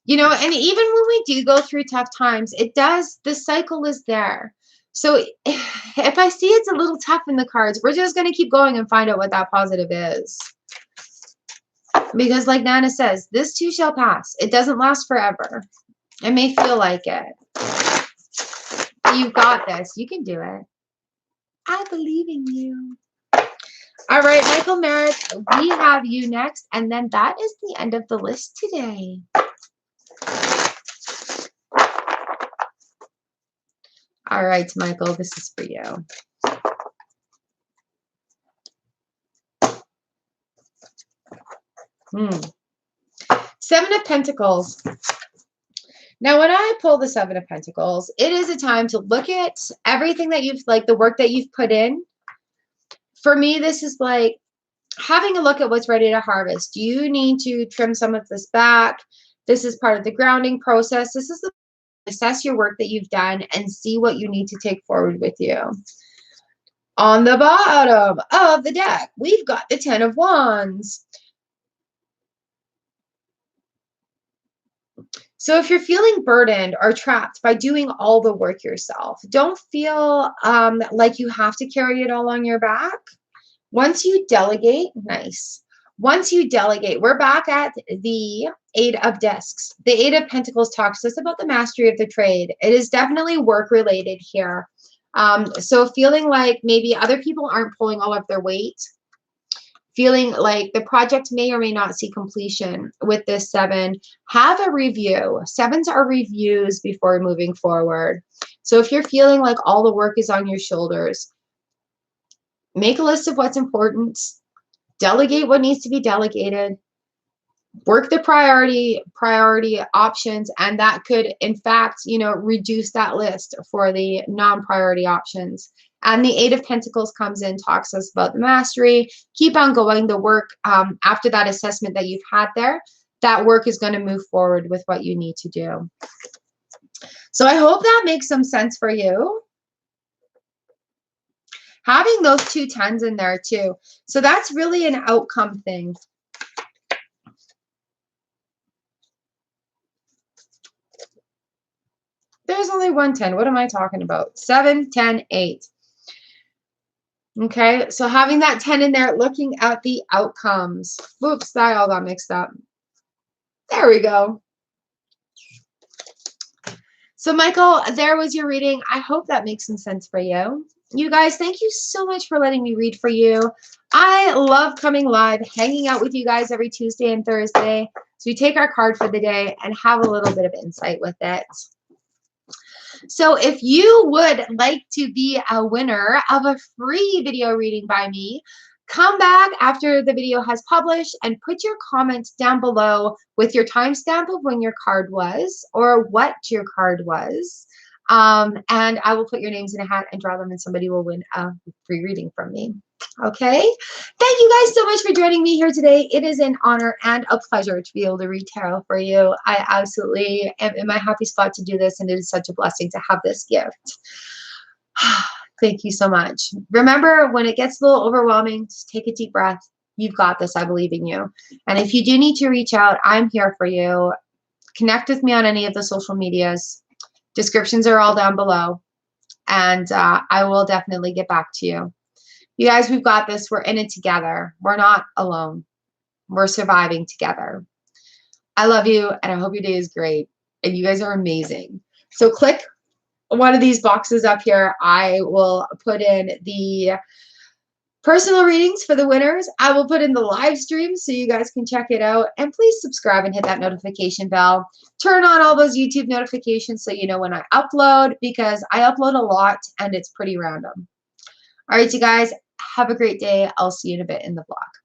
You know, and even when we do go through tough times, the cycle is there. So if I see it's a little tough in the cards, we're just going to keep going and find out what that positive is. Because like Nana says, this too shall pass. It doesn't last forever. It may feel like it. You've got this. You can do it. I believe in you. All right, Michael Merritt, we have you next. And then that is the end of the list today. All right, Michael, this is for you. Seven of Pentacles. Now, when I pull the Seven of Pentacles, it is a time to look at everything that you've, like the work that you've put in. For me, this is like having a look at what's ready to harvest. You need to trim some of this back. This is part of the grounding process. This is the assess your work that you've done and see what you need to take forward with you. On the bottom of the deck, we've got the Ten of Wands. So if you're feeling burdened or trapped by doing all the work yourself, don't feel like you have to carry it all on your back. Once you delegate, nice. Once you delegate, we're back at the Eight of Discs. The Eight of Pentacles talks to us about the mastery of the trade. It is definitely work related here. So feeling like maybe other people aren't pulling all of their weight, feeling like the project may or may not see completion with this seven, have a review. Sevens are reviews before moving forward. So if you're feeling like all the work is on your shoulders, make a list of what's important, delegate what needs to be delegated, work the priority options, and that could, in fact, you know, reduce that list for the non-priority options. And the Eight of Pentacles comes in, talks to us about the mastery. Keep on going. The work after that assessment that you've had there, that work is going to move forward with what you need to do. So I hope that makes some sense for you. Having those two tens in there too. So that's really an outcome thing. There's only one 10. What am I talking about? 7, 10, 8. Okay, so having that 10 in there, looking at the outcomes. Oops, that all got mixed up. There we go. So Michael, there was your reading. I hope that makes some sense for you. You guys, thank you so much for letting me read for you. I love coming live, hanging out with you guys every Tuesday and Thursday. So we take our card for the day and have a little bit of insight with it. So if you would like to be a winner of a free video reading by me, come back after the video has published and put your comment down below with your timestamp of when your card was or what your card was. And I will put your names in a hat and draw them, and somebody will win a free reading from me. Okay. Thank you guys so much for joining me here today. It is an honor and a pleasure to be able to read tarot for you. I absolutely am in my happy spot to do this, and it is such a blessing to have this gift. Thank you so much. Remember, when it gets a little overwhelming, just take a deep breath. You've got this. I believe in you. And if you do need to reach out, I'm here for you. Connect with me on any of the social medias. Descriptions are all down below. And I will definitely get back to you. You guys, we've got this. We're in it together. We're not alone. We're surviving together. I love you, and I hope your day is great. And you guys are amazing. So click one of these boxes up here. I will put in the personal readings for the winners. I will put in the live stream so you guys can check it out. And please subscribe and hit that notification bell. Turn on all those YouTube notifications so you know when I upload, because I upload a lot and it's pretty random. All right, you guys, have a great day. I'll see you in a bit in the vlog.